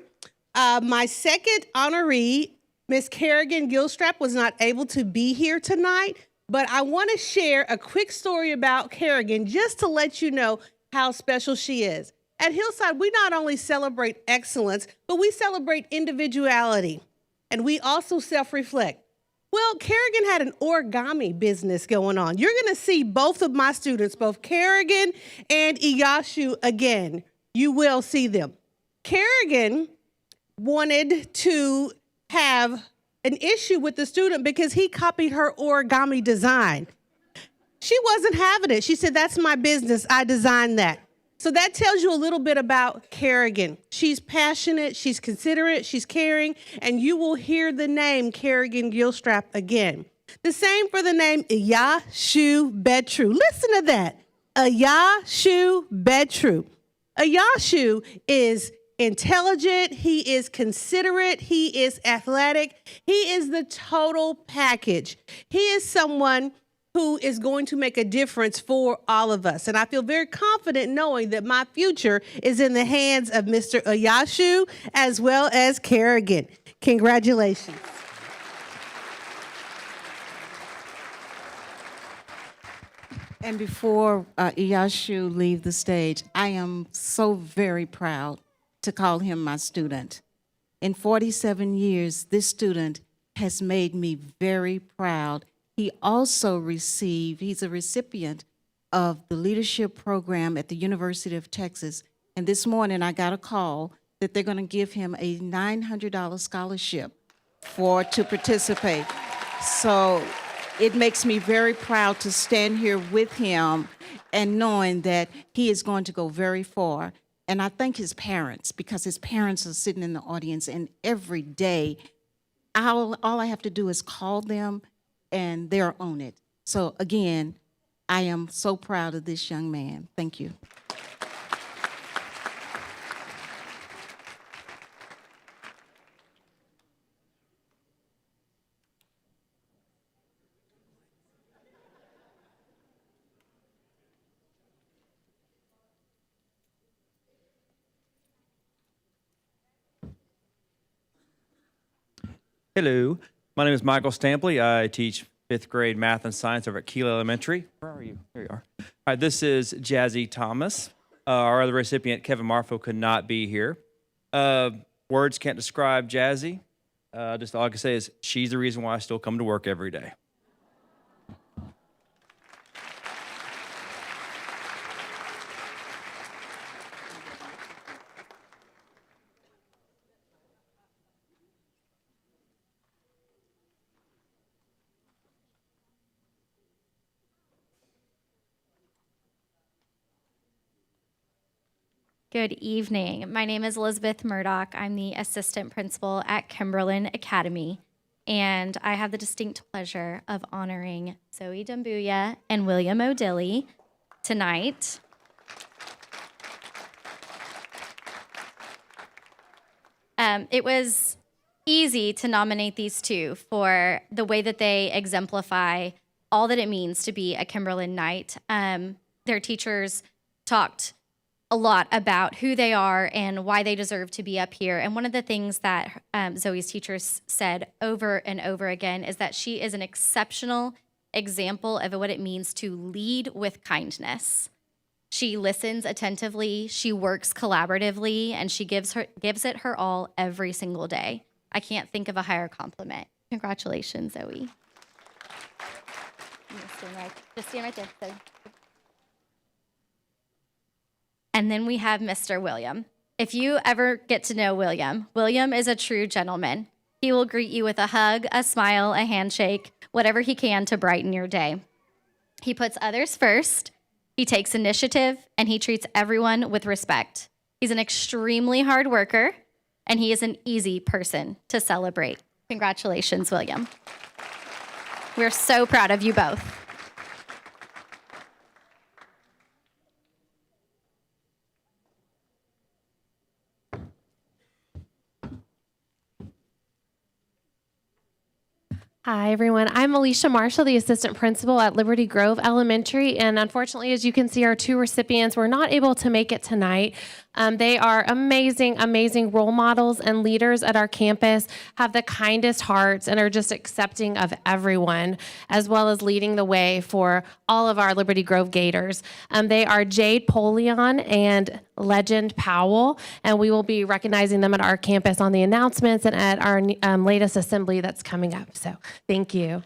My second honoree, Miss Kerrigan Gilstrap, was not able to be here tonight, but I want to share a quick story about Kerrigan just to let you know how special she is. At Hillside, we not only celebrate excellence, but we celebrate individuality, and we also self-reflect. Well, Kerrigan had an origami business going on. You're going to see both of my students, both Kerrigan and Iyashu, again. You will see them. Kerrigan wanted to have an issue with the student because he copied her origami design. She wasn't having it. She said, "That's my business. I designed that." So that tells you a little bit about Kerrigan. She's passionate, she's considerate, she's caring, and you will hear the name Kerrigan Gilstrap again. The same for the name Ayashu Betru. Listen to that. Ayashu Betru. Ayashu is intelligent, he is considerate, he is athletic, he is the total package. He is someone who is going to make a difference for all of us. And I feel very confident knowing that my future is in the hands of Mr. Ayashu as well as Kerrigan. Congratulations. And before Iyashu leave the stage, I am so very proud to call him my student. In 47 years, this student has made me very proud. He also he's a recipient of the leadership program at the University of Texas. And this morning I got a call that they're going to give him a $900 scholarship to participate. So it makes me very proud to stand here with him and knowing that he is going to go very far. And I thank his parents, because his parents are sitting in the audience, and every day, all I have to do is call them and they're on it. So again, I am so proud of this young man. Thank you. Hello, my name is Michael Stampley. I teach 5th grade math and science over at Keela Elementary. Where are you? There you are. All right, this is Jazzy Thomas. Our other recipient, Kevin Marfo, could not be here. Words can't describe Jazzy. Just all I can say is she's the reason why I still come to work every day. Good evening. My name is Elizabeth Murdoch. I'm the assistant principal at Kimberlin Academy, and I have the distinct pleasure of honoring Zoe Dumbuya and William O'Dilly tonight. It was easy to nominate these two for the way that they exemplify all that it means to be a Kimberlin Knight. Their teachers talked a lot about who they are and why they deserve to be up here. And one of the things that Zoe's teachers said over and over again is that she is an exceptional example of what it means to lead with kindness. She listens attentively, she works collaboratively, and she gives it her all every single day. I can't think of a higher compliment. Congratulations, Zoe. Just stand right there. So. And then we have Mr. William. If you ever get to know William, William is a true gentleman. He will greet you with a hug, a smile, a handshake, whatever he can to brighten your day. He puts others first, he takes initiative, and he treats everyone with respect. He's an extremely hard worker, and he is an easy person to celebrate. Congratulations, William. We're so proud of you both. Hi, everyone. I'm Alicia Marshall, the assistant principal at Liberty Grove Elementary. And unfortunately, as you can see, our two recipients were not able to make it tonight. They are amazing, amazing role models and leaders at our campus, have the kindest hearts, and are just accepting of everyone, as well as leading the way for all of our Liberty Grove Gators. They are Jade Polion and Legend Powell, and we will be recognizing them at our campus on the announcements and at our latest assembly that's coming up. So thank you.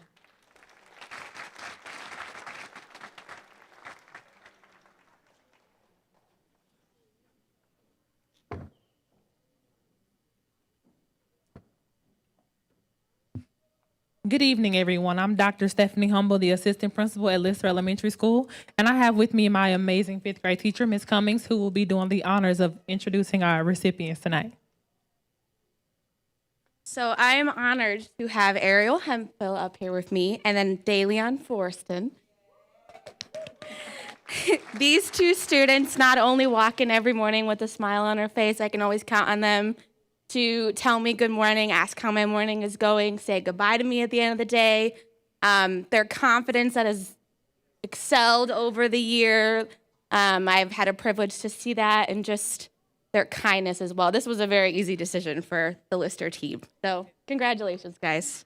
Good evening, everyone. I'm Dr. Stephanie Humble, the assistant principal at Lister Elementary School, and I have with me my amazing fifth grade teacher, Ms. Cummings, who will be doing the honors of introducing our recipients tonight. So I am honored to have Ariel Hemphill up here with me, and then DeLeon Forston. These two students not only walk in every morning with a smile on their face, I can always count on them to tell me good morning, ask how my morning is going, say goodbye to me at the end of the day. Their confidence that has excelled over the year. I've had a privilege to see that, and just their kindness as well. This was a very easy decision for the Lister team. So congratulations, guys.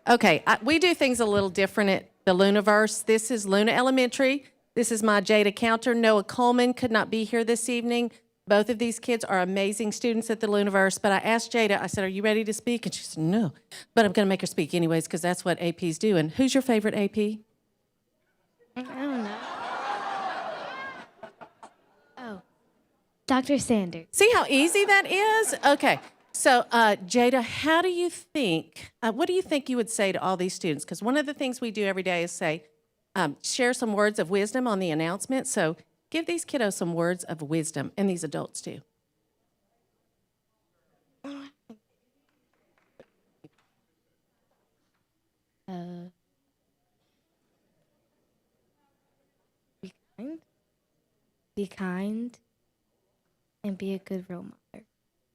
Okay, we do things a little different at the Luniverse. This is Luna Elementary. This is my Jada Counter. Noah Coleman could not be here this evening. Both of these kids are amazing students at the Luniverse, but I asked Jada, I said, are you ready to speak? And she said, no, but I'm gonna make her speak anyways, because that's what APs do. And who's your favorite AP? I don't know. Oh, Dr. Sanders. See how easy that is? Okay. So, Jada, how do you think, what do you think you would say to all these students? Because one of the things we do every day is say, share some words of wisdom on the announcement. So give these kiddos some words of wisdom, and these adults too. Be kind, and be a good role model.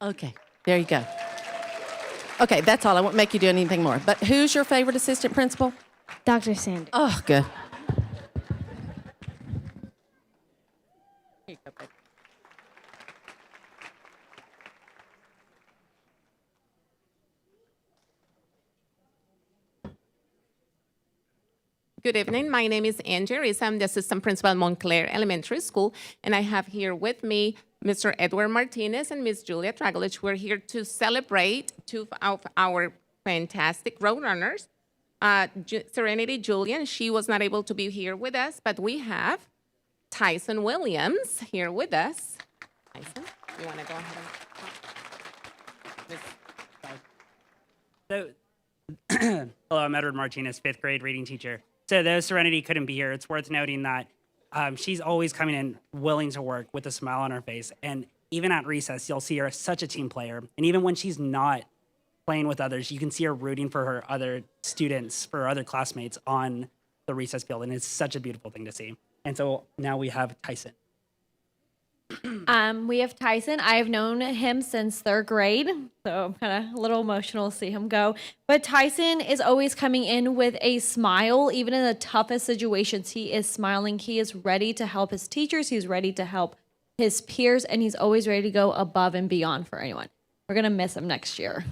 Okay. There you go. Okay, that's all. I won't make you do anything more. But who's your favorite assistant principal? Dr. Sanders. Oh, good. Good evening. My name is Angie Risa. I'm the assistant principal at Montclair Elementary School, and I have here with me Mr. Edward Martinez and Ms. Julia Dragolich. We're here to celebrate two of our fantastic road runners. Serenity Julian, she was not able to be here with us, but we have Tyson Williams here with us. Tyson, you want to go ahead and... Hello, I'm Edward Martinez, fifth grade reading teacher. So though Serenity couldn't be here, it's worth noting that she's always coming in willing to work with a smile on her face. And even at recess, you'll see her as such a team player. And even when she's not playing with others, you can see her rooting for her other students, for her other classmates on the recess field. And it's such a beautiful thing to see. And so now we have Tyson. We have Tyson. I've known him since third grade, so I'm kind of a little emotional to see him go. But Tyson is always coming in with a smile, even in the toughest situations. He is smiling. He is ready to help his teachers. He's ready to help his peers, and he's always ready to go above and beyond for anyone. We're going to miss him next year.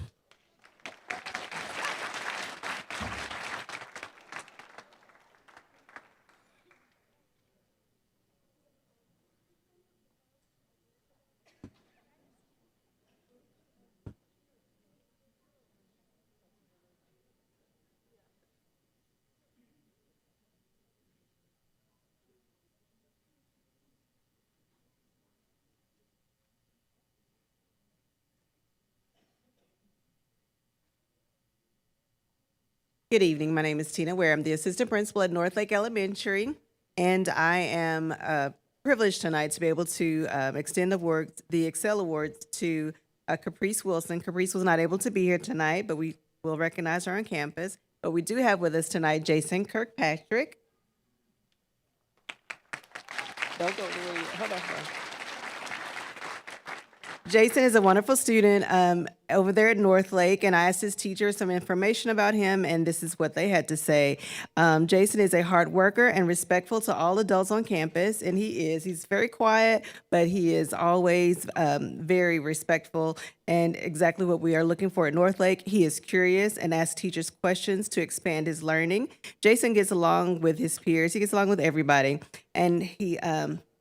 Good evening. My name is Tina Ware. I'm the assistant principal at Northlake Elementary, and I am privileged tonight to be able to extend the Excel Awards to Caprice Wilson. Caprice was not able to be here tonight, but we will recognize her on campus. But we do have with us tonight Jason Kirkpatrick. Don't go anywhere. Hold on. Jason is a wonderful student over there at Northlake, and I asked his teacher some information about him, and this is what they had to say. Jason is a hard worker and respectful to all adults on campus, and he is. He's very quiet, but he is always very respectful, and exactly what we are looking for at Northlake. He is curious and asks teachers questions to expand his learning. Jason gets along with his peers. He gets along with everybody, and he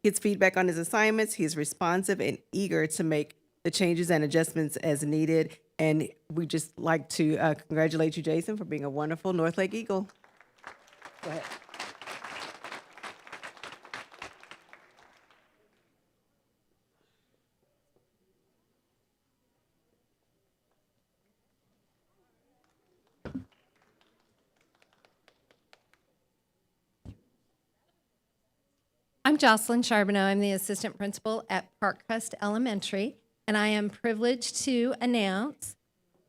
gets feedback on his assignments. He's responsive and eager to make the changes and adjustments as needed. And we just like to congratulate you, Jason, for being a wonderful Northlake Eagle. Go ahead. I'm Jocelyn Charbonneau. I'm the assistant principal at Parkcrest Elementary, and I am privileged to announce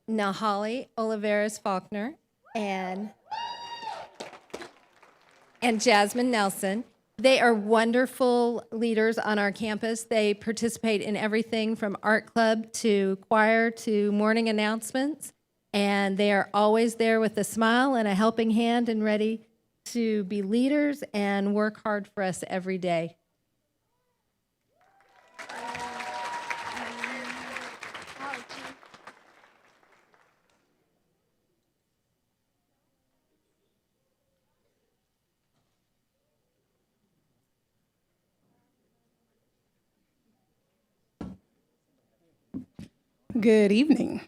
Nahali Oliveras Faulkner and Jasmine Nelson. They are wonderful leaders on our campus. They participate in everything from art club to choir to morning announcements, and they are always there with a smile and a helping hand and ready to be leaders and work hard for us every day. Good evening.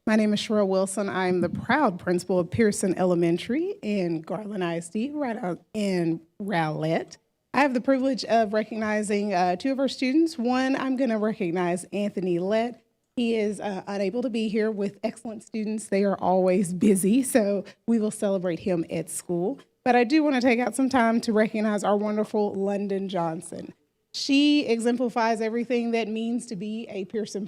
My name is Sherelle Wilson. I'm the proud principal of Pearson Elementary in Garland ISD, right out in Rowlett. I have the privilege of recognizing two of our students. One, I'm going to recognize Anthony Lett. He is unable to be here with excellent students. They are always busy, so we will celebrate him at school. But I do want to take out some time to recognize our wonderful London Johnson. She exemplifies everything that means to be a Pearson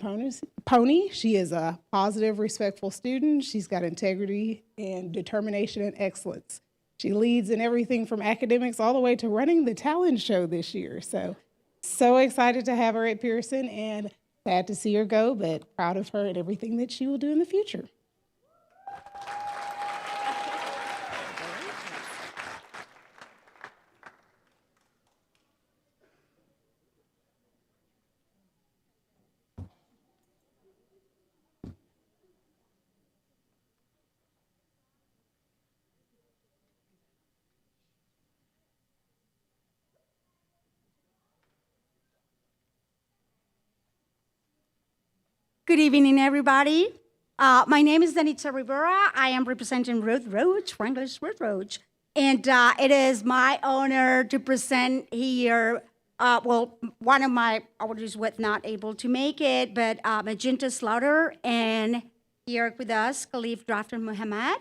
pony. She is a positive, respectful student. She's got integrity and determination and excellence. She leads in everything from academics all the way to running the talent show this year. So excited to have her at Pearson and sad to see her go, but proud of her and everything that she will do in the future. Good evening, everybody. My name is Danitza Rivera. I am representing Ruth Roach, Wranglers Ruth Roach. And it is my honor to present here, one of my orders was not able to make it, but Magenta Slaughter, and here with us, Khalif Drafter Muhammad.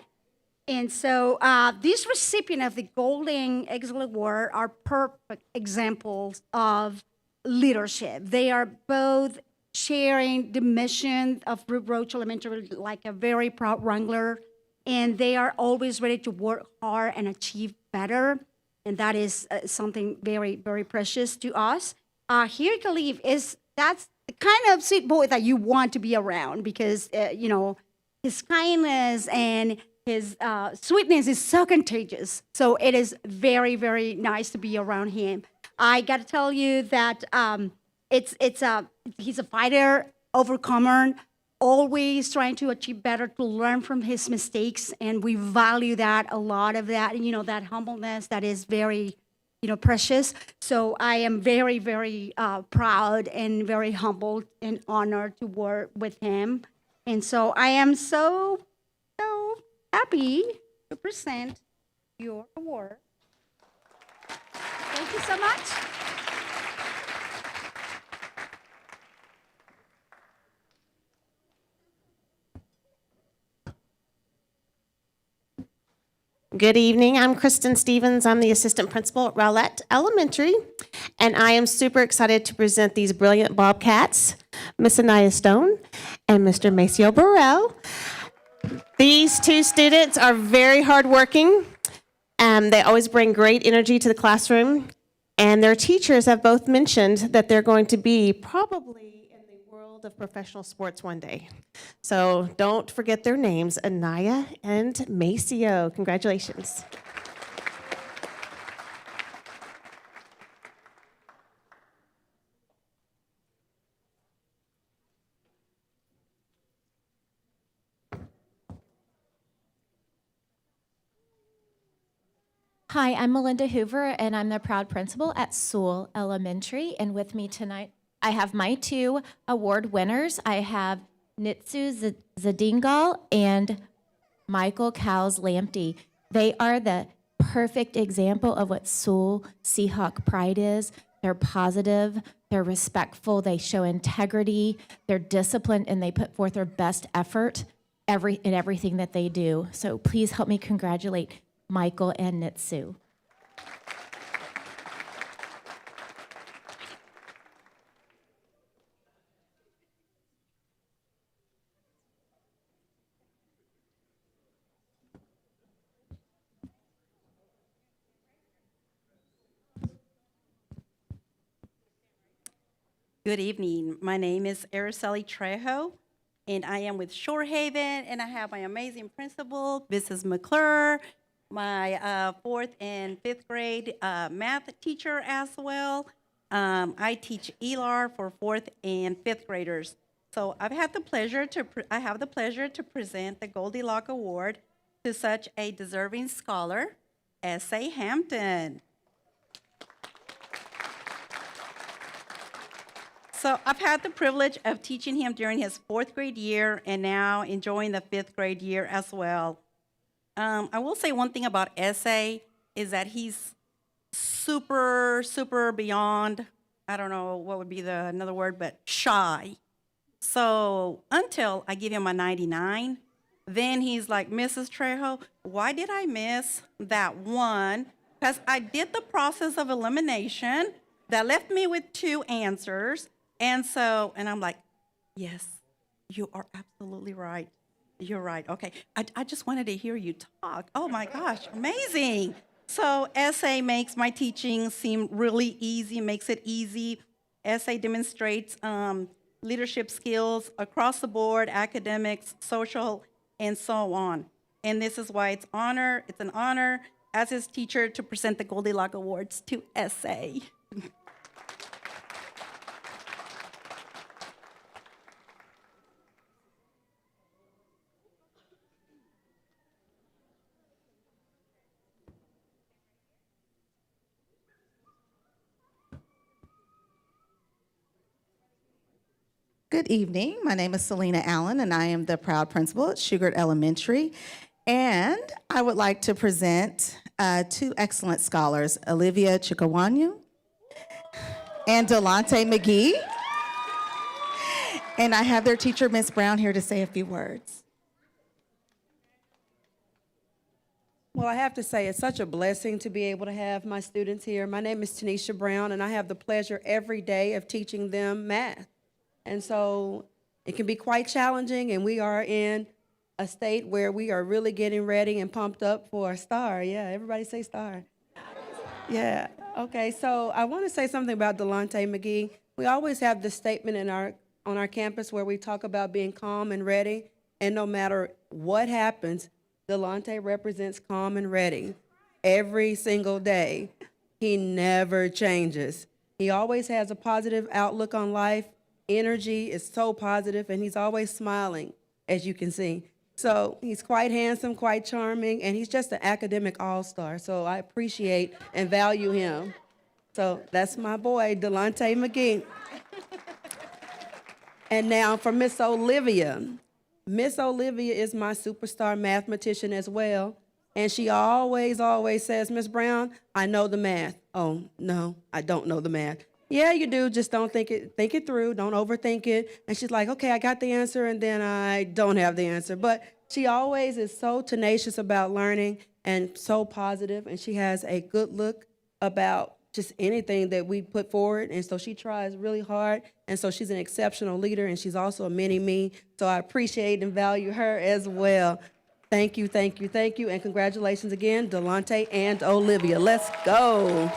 And so these recipients of the Golden Excellence Award are perfect examples of leadership. They are both sharing the mission of Brook Roach Elementary like a very proud wrangler, and they are always ready to work hard and achieve better. And that is something very, very precious to us. Here, Khalif, that's the kind of sweet boy that you want to be around because, his kindness and his sweetness is so contagious. So it is very, very nice to be around him. I got to tell you that he's a fighter, overcomer, always trying to achieve better, to learn from his mistakes, and we value that, a lot of that, that humbleness that is very, precious. So I am very, very proud and very humbled and honored to work with him. And so I am so happy to present your award. Thank you so much. Good evening. I'm Kristen Stevens. I'm the assistant principal at Rowlett Elementary, and I am super excited to present these brilliant Bobcats, Miss Anaya Stone and Mr. Maceo Burrell. These two students are very hardworking. They always bring great energy to the classroom, and their teachers have both mentioned that they're going to be probably in the world of professional sports one day. So don't forget their names, Anaya and Maceo. Congratulations. Hi, I'm Melinda Hoover, and I'm the proud principal at Sewell Elementary. And with me tonight, I have my two award winners. I have Nitsu Zadingal and Michael Cowles Lamptey. They are the perfect example of what Sewell Seahawk pride is. They're positive, they're respectful, they show integrity, they're disciplined, and they put forth their best effort in everything that they do. So please help me congratulate Michael and Nitsu. Good evening. My name is Araceli Trejo, and I am with Shorehaven, and I have my amazing principal, Mrs. McClure, my fourth and fifth grade math teacher as well. I teach ELAR for fourth and fifth graders. So I have the pleasure to present the Goldie Locke Award to such a deserving scholar, S.A. Hampton. So I've had the privilege of teaching him during his fourth grade year and now enjoying the fifth grade year as well. I will say one thing about S.A. is that he's super, super beyond, I don't know what would be another word, but shy. So until I give him a 99, then he's like, Mrs. Trejo, why did I miss that one? Because I did the process of elimination that left me with 2 answers. And I'm like, yes, you are absolutely right. You're right. Okay. I just wanted to hear you talk. Oh my gosh, amazing. So SA makes my teaching seem really easy, makes it easy. SA demonstrates leadership skills across the board, academics, social, and so on. And this is why it's an honor as his teacher to present the Goldie Locke Awards to SA. Good evening. My name is Selena Allen, and I am the proud principal at Sugar Elementary. And I would like to present two excellent scholars, Olivia Chikawanyu and Delonte McGee. And I have their teacher, Miss Brown, here to say a few words. Well, I have to say it's such a blessing to be able to have my students here. My name is Tanisha Brown, and I have the pleasure every day of teaching them math. And so it can be quite challenging, and we are in a state where we are really getting ready and pumped up for a star. Yeah, everybody say star. Yeah, okay, so I want to say something about Delonte McGee. We always have this statement on our campus where we talk about being calm and ready, and no matter what happens, Delonte represents calm and ready every single day. He never changes. He always has a positive outlook on life. Energy is so positive, and he's always smiling, as you can see. So he's quite handsome, quite charming, and he's just an academic all-star. So I appreciate and value him. So that's my boy, Delonte McGee. And now for Miss Olivia. Miss Olivia is my superstar mathematician as well. And she always says, Miss Brown, I know the math. Oh, no, I don't know the math. Yeah, you do, just don't think it through, don't overthink it. And she's like, okay, I got the answer, and then I don't have the answer. But she always is so tenacious about learning and so positive, and she has a good look about just anything that we put forward, and so she tries really hard, and so she's an exceptional leader, and she's also a mini-me, so I appreciate and value her as well. Thank you, thank you, thank you, and congratulations again, Delonte and Olivia. Let's go.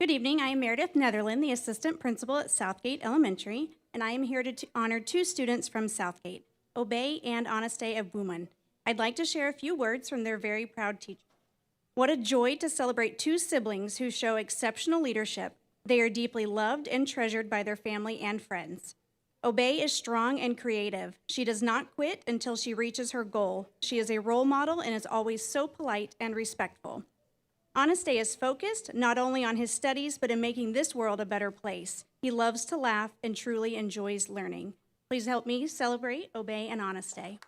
Good evening. I am Meredith Netherland, the assistant principal at Southgate Elementary, and I am here to honor two students from Southgate, Obey and Anastasia of Booman. I'd like to share a few words from their very proud teacher. What a joy to celebrate two siblings who show exceptional leadership. They are deeply loved and treasured by their family and friends. Obey is strong and creative. She does not quit until she reaches her goal. She is a role model and is always so polite and respectful. Anastasia is focused not only on his studies, but in making this world a better place. He loves to laugh and truly enjoys learning. Please help me celebrate Obey and Anastasia.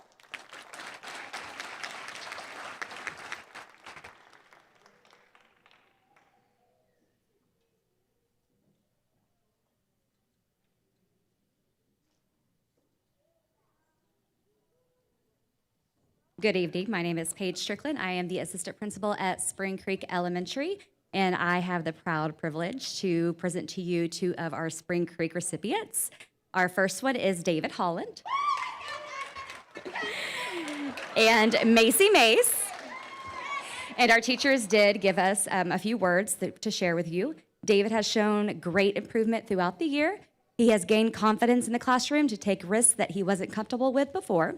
Good evening. My name is Paige Strickland. I am the assistant principal at Spring Creek Elementary, and I have the proud privilege to present to you two of our Spring Creek recipients. Our first one is David Holland and Macy Mace. And our teachers did give us a few words to share with you. David has shown great improvement throughout the year. He has gained confidence in the classroom to take risks that he wasn't comfortable with before.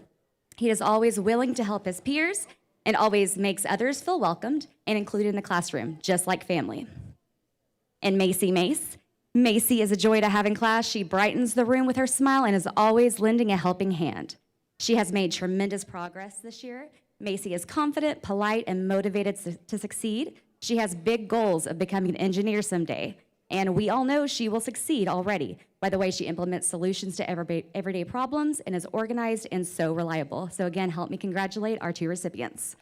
He is always willing to help his peers and always makes others feel welcomed and included in the classroom, just like family. And Macy Mace. Macy is a joy to have in class. She brightens the room with her smile and is always lending a helping hand. She has made tremendous progress this year. Macy is confident, polite, and motivated to succeed. She has big goals of becoming an engineer someday. And we all know she will succeed already by the way she implements solutions to everyday problems and is organized and so reliable. So again, help me congratulate our two recipients.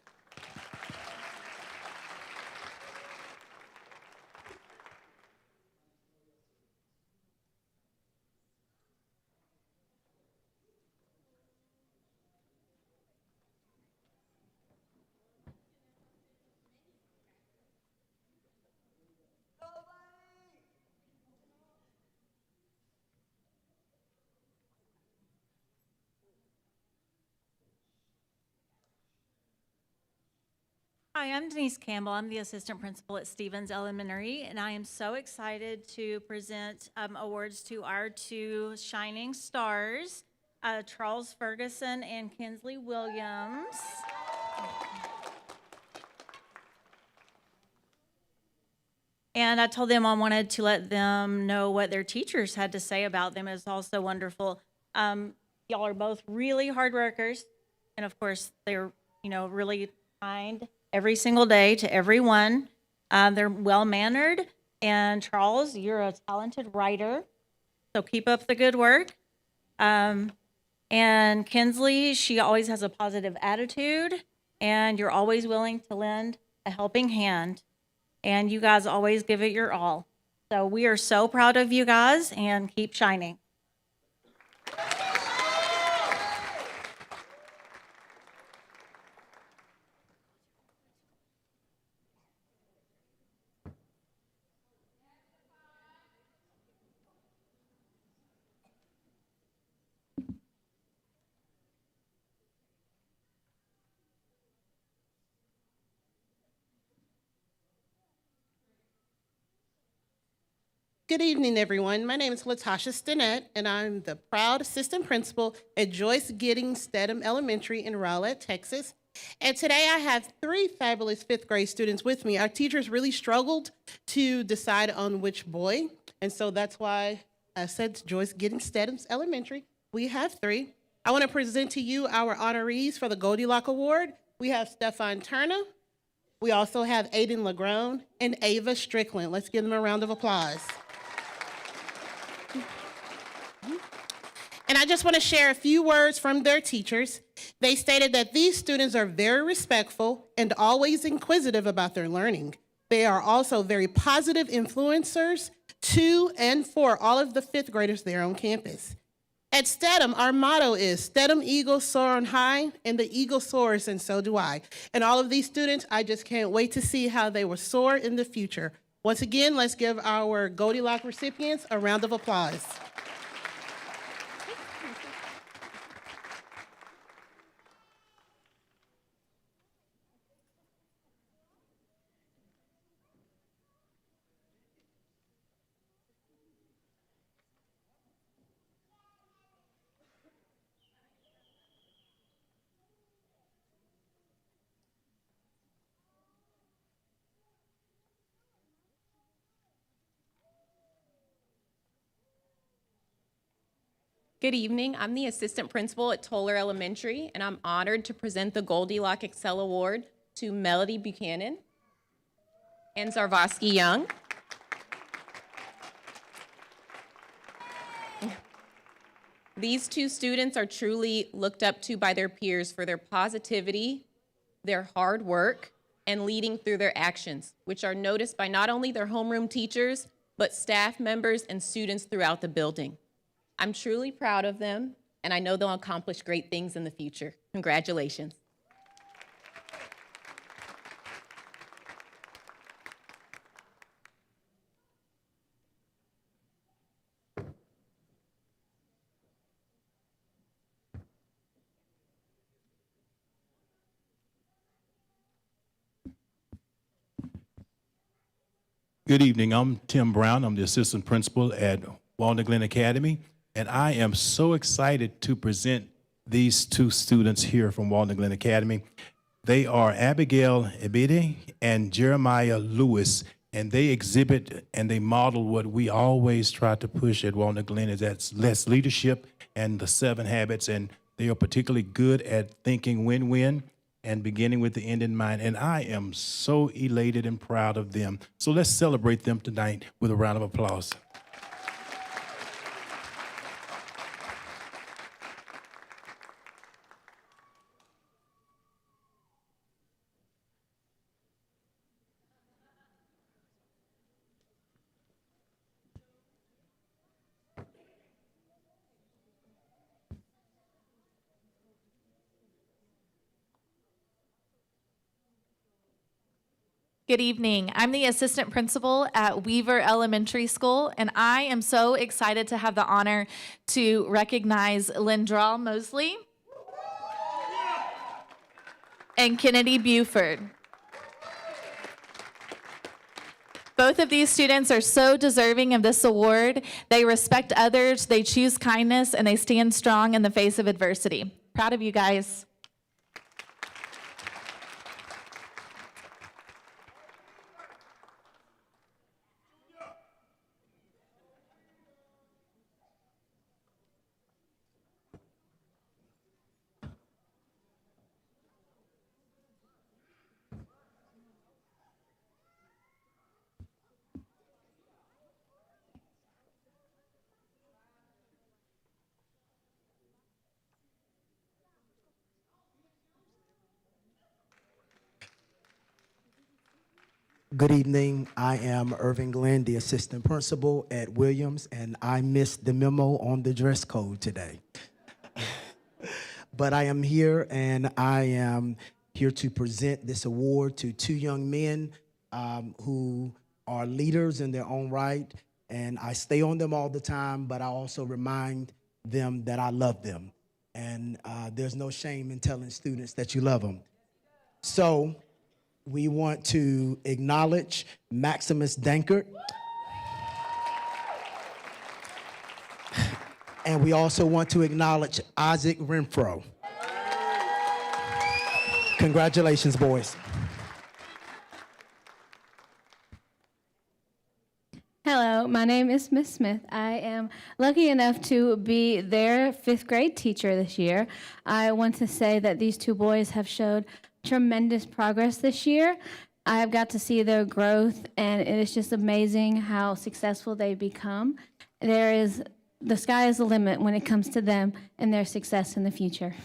Hi, I'm Denise Campbell. I'm the assistant principal at Stevens Elementary, and I am so excited to present awards to our two shining stars, Charles Ferguson and Kinsley Williams. And I told them I wanted to let them know what their teachers had to say about them. It was also wonderful. Y'all are both really hard workers, and of course, they're really kind every single day to everyone. They're well-mannered. And Charles, you're a talented writer, so keep up the good work. And Kinsley, she always has a positive attitude, and you're always willing to lend a helping hand. And you guys always give it your all. So we are so proud of you guys, and keep shining. Good evening, everyone. My name is Latasha Stinnett, and I'm the proud assistant principal at Joyce Giddings Stedham Elementary in Rowlett, Texas. And today I have 3 fabulous 5th grade students with me. Our teachers really struggled to decide on which boy, and so that's why I said Joyce Giddings Stedham Elementary. We have 3. I want to present to you our honorees for the Goldie Locke Award. We have Stefan Turner. We also have Aiden Legrone and Ava Strickland. Let's give them a round of applause. And I just want to share a few words from their teachers. They stated that these students are very respectful and always inquisitive about their learning. They are also very positive influencers to and for all of the 5th graders there on campus. At Stedham, our motto is Stedham Eagles soar on high, and the eagle soars, and so do I. And all of these students, I just can't wait to see how they will soar in the future. Once again, let's give our Goldie Locke recipients a round of applause. Good evening. I'm the assistant principal at Toller Elementary, and I'm honored to present the Goldie Locke Excel Award to Melody Buchanan and Zarvosky Young. These 2 students are truly looked up to by their peers for their positivity, their hard work, and leading through their actions, which are noticed by not only their homeroom teachers, but staff members and students throughout the building. I'm truly proud of them, and I know they'll accomplish great things in the future. Congratulations. Good evening. I'm Tim Brown. I'm the assistant principal at Walnut Glen Academy, and I am so excited to present these 2 students here from Walnut Glen Academy. They are Abigail Ebede and Jeremiah Lewis, and they exhibit and they model what we always try to push at Walnut Glen, is that's less leadership and the 7 habits, and they are particularly good at thinking win-win and beginning with the end in mind. And I am so elated and proud of them. So let's celebrate them tonight with a round of applause. Good evening. I'm the assistant principal at Weaver Elementary School, and I am so excited to have the honor to recognize Lindral Mosley and Kennedy Buford. Both of these students are so deserving of this award. They respect others, they choose kindness, and they stand strong in the face of adversity. Proud of you guys. Good evening. I am Irvin Glenn, the assistant principal at Williams, and I missed the memo on the dress code today. But I am here, and I am here to present this award to two young men who are leaders in their own right, and I stay on them all the time, but I also remind them that I love them. And there's no shame in telling students that you love them. So we want to acknowledge Maximus Dankert. And we also want to acknowledge Isaac Renfro. Congratulations, boys. Hello, my name is Miss Smith. I am lucky enough to be their 5th grade teacher this year. I want to say that these two boys have showed tremendous progress this year. I have got to see their growth, and it is just amazing how successful they've become. The sky is the limit when it comes to them and their success in the future.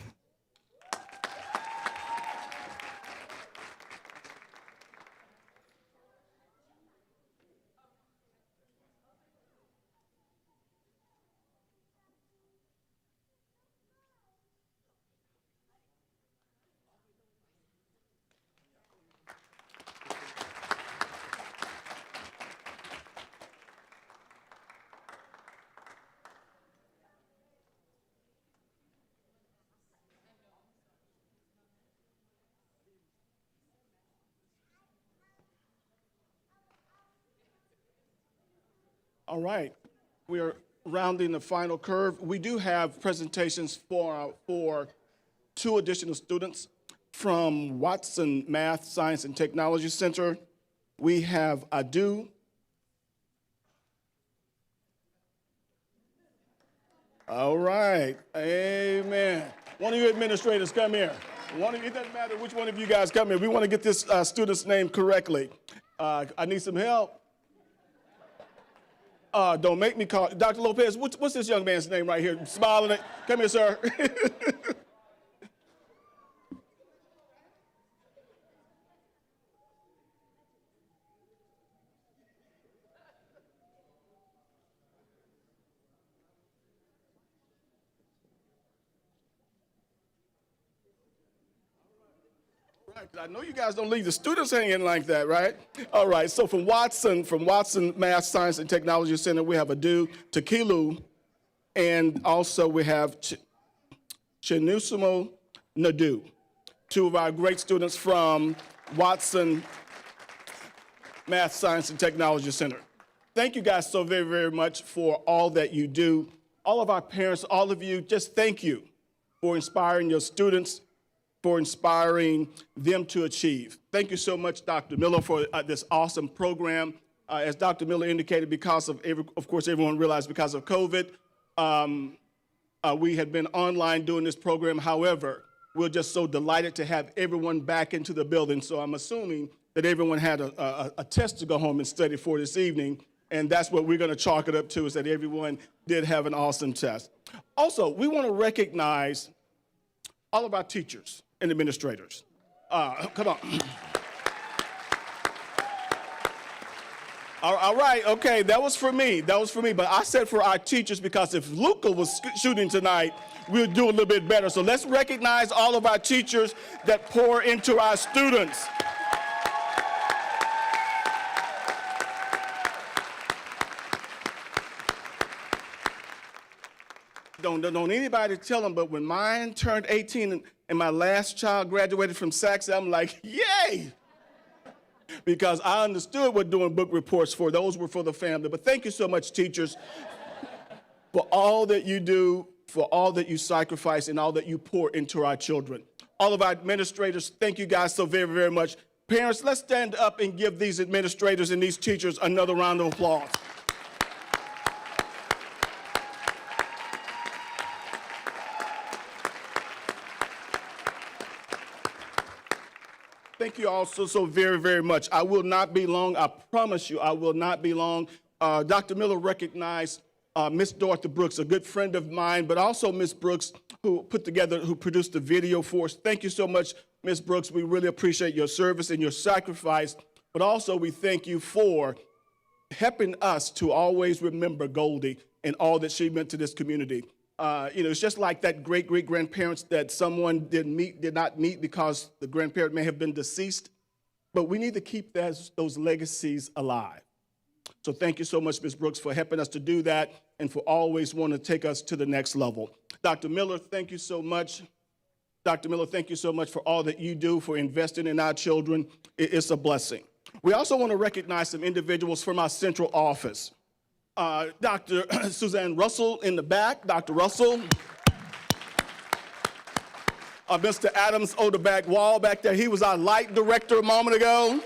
All right, we are rounding the final curve. We do have presentations for 2 additional students from Watson Math, Science, and Technology Center. We have Adu. All right, amen. One of you administrators, come here. It doesn't matter which one of you guys come here. We want to get this student's name correctly. I need some help. Don't make me call. Dr. Lopez, what's this young man's name right here? Smiling. Come here, sir. Right, 'cause I know you guys don't leave the students hanging like that, right? All right, so from Watson Math, Science, and Technology Center, we have Adu Tekilu, and also we have Chinusumo Nadu, 2 of our great students from Watson Math, Science, and Technology Center. Thank you guys so very, very much for all that you do. All of our parents, all of you, just thank you for inspiring your students, for inspiring them to achieve. Thank you so much, Dr. Miller, for this awesome program. As Dr. Miller indicated, because of course, everyone realized because of COVID, we had been online doing this program. However, we're just so delighted to have everyone back into the building. So I'm assuming that everyone had a test to go home and study for this evening. And that's what we're going to chalk it up to, is that everyone did have an awesome test. Also, we want to recognize all of our teachers and administrators. Come on. All right, okay, that was for me. But I said for our teachers, because if Luca was shooting tonight, we'll do a little bit better. So let's recognize all of our teachers that pour into our students. Don't anybody tell them, but when mine turned 18 and my last child graduated from Saxon, I'm like, yay! Because I understood what doing book reports for. Those were for the family. But thank you so much, teachers, for all that you do, for all that you sacrifice, and all that you pour into our children. All of our administrators, thank you guys so very, very much. Parents, let's stand up and give these administrators and these teachers another round of applause. Thank you all so very, very much. I will not be long. I promise you, I will not be long. Dr. Miller recognized Miss Dorothy Brooks, a good friend of mine, but also Miss Brooks, who produced the video for us. Thank you so much, Miss Brooks. We really appreciate your service and your sacrifice but also we thank you for helping us to always remember Goldie and all that she meant to this community. It's just like that great-great-grandparents that someone did not meet because the grandparent may have been deceased, but we need to keep those legacies alive. So thank you so much, Ms. Brooks, for helping us to do that and for always wanting to take us to the next level. Dr. Miller, thank you so much. Dr. Miller, thank you so much for all that you do for investing in our children. It's a blessing. We also want to recognize some individuals from our central office. Dr. Suzanne Russell in the back, Dr. Russell. Mr. Adams on the back wall back there, he was our light director a moment ago.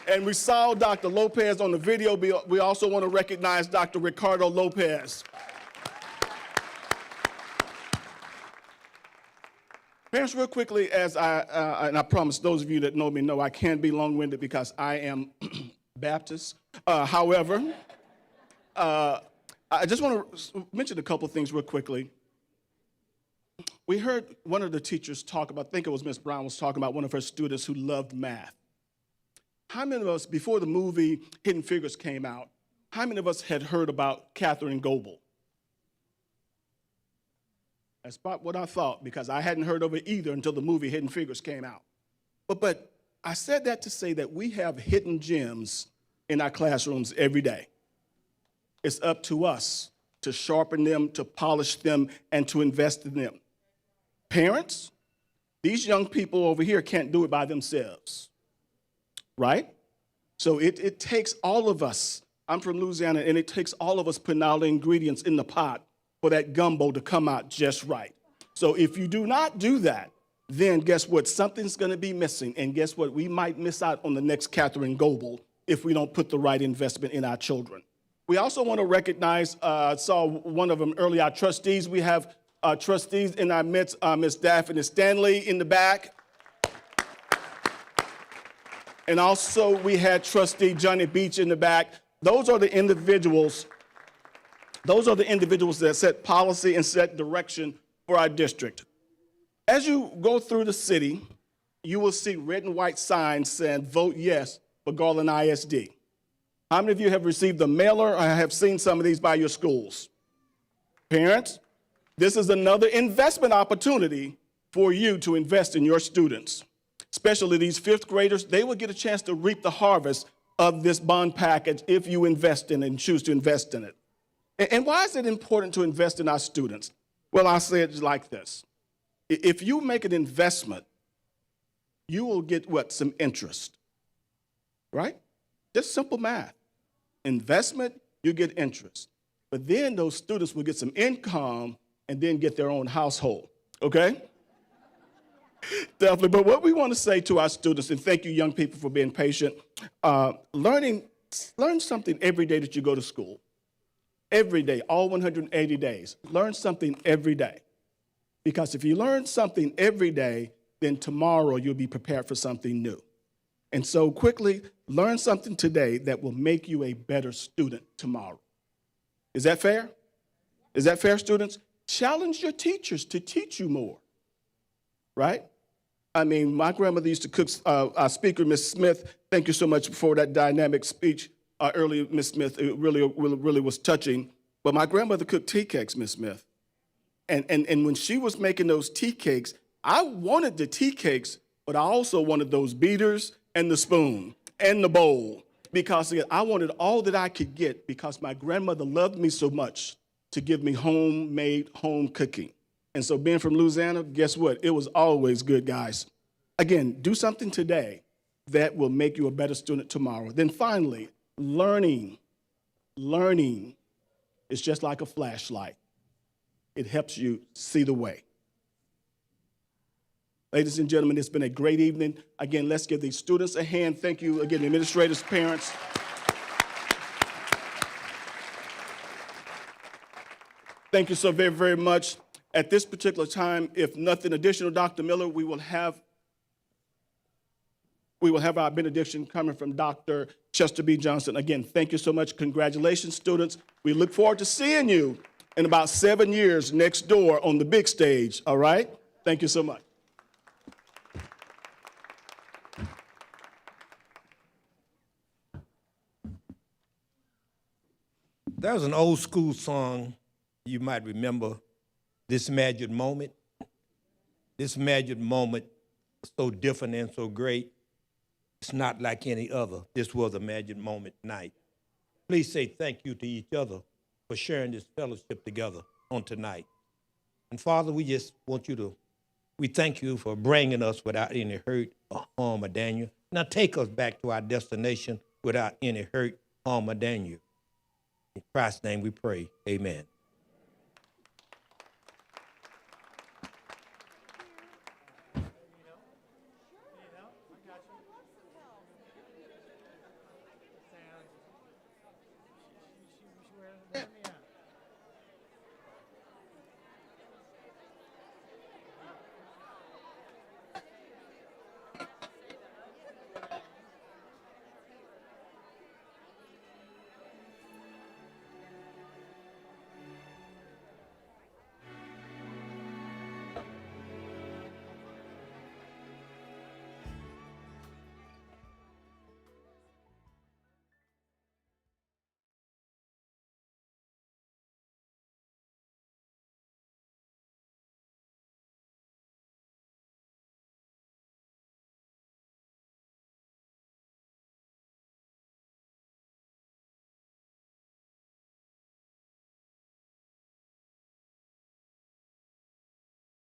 And we saw Dr. Lopez on the video. We also want to recognize Dr. Ricardo Lopez. Parents, real quickly, and I promise those of you that know me know I can be long-winded because I am Baptist. However, I just want to mention a couple things real quickly. We heard one of the teachers talk about, I think it was Ms. Brown was talking about one of her students who loved math. How many of us, before the movie Hidden Figures came out, how many of us had heard about Catherine Goebel? That's about what I thought, because I hadn't heard of it either until the movie Hidden Figures came out. But I said that to say that we have hidden gems in our classrooms every day. It's up to us to sharpen them, to polish them, and to invest in them. Parents, these young people over here can't do it by themselves, right? So it takes all of us. I'm from Louisiana, and it takes all of us putting all the ingredients in the pot for that gumbo to come out just right. So if you do not do that, then guess what? Something's going to be missing. And guess what? We might miss out on the next Catherine Goebel if we don't put the right investment in our children. We also want to recognize, saw one of them earlier, our trustees. We have trustees in our midst, Ms. Daphne Stanley in the back. And also we had trustee Johnny Beach in the back. Those are the individuals that set policy and set direction for our district. As you go through the city, you will see red and white signs saying, vote yes for Garland ISD. How many of you have received a mailer or have seen some of these by your schools? Parents, this is another investment opportunity for you to invest in your students, especially these fifth graders. They will get a chance to reap the harvest of this bond package if you invest in it and choose to invest in it. And why is it important to invest in our students? Well, I'll say it like this. If you make an investment, you will get what? Some interest, right? Just simple math. Investment, you get interest. But then those students will get some income and then get their own household, okay? Definitely. But what we want to say to our students, and thank you young people for being patient, learn something every day that you go to school. Every day, all 180 days. Learn something every day. Because if you learn something every day, then tomorrow you'll be prepared for something new. And so quickly, learn something today that will make you a better student tomorrow. Is that fair? Is that fair, students? Challenge your teachers to teach you more, right? I mean, my grandmother used to cook, our speaker, Ms. Smith, thank you so much for that dynamic speech earlier, Ms. Smith. It really was touching. But my grandmother cooked tea cakes, Ms. Smith. And when she was making those tea cakes, I wanted the tea cakes, but I also wanted those beaters and the spoon and the bowl, because I wanted all that I could get, because my grandmother loved me so much to give me homemade home cooking. And so being from Louisiana, guess what? It was always good, guys. Again, do something today that will make you a better student tomorrow. Then finally, learning is just like a flashlight. It helps you see the way. Ladies and gentlemen, it's been a great evening. Again, let's give these students a hand. Thank you again, administrators, parents. Thank you so very, very much. At this particular time, if nothing additional, Dr. Miller, we will have our benediction coming from Dr. Chester B. Johnson. Again, thank you so much. Congratulations, students. We look forward to seeing you in about 7 years next door on the big stage, all right? Thank you so much. There's an old school song you might remember, This Magic Moment. This magic moment, so different and so great, it's not like any other. This was a magic moment tonight. Please say thank you to each other for sharing this fellowship together on tonight. And Father, we just want you to, we thank you for bringing us without any hurt or harm or danger. Now take us back to our destination without any hurt, harm, or danger. In Christ's name we pray, amen. Yeah.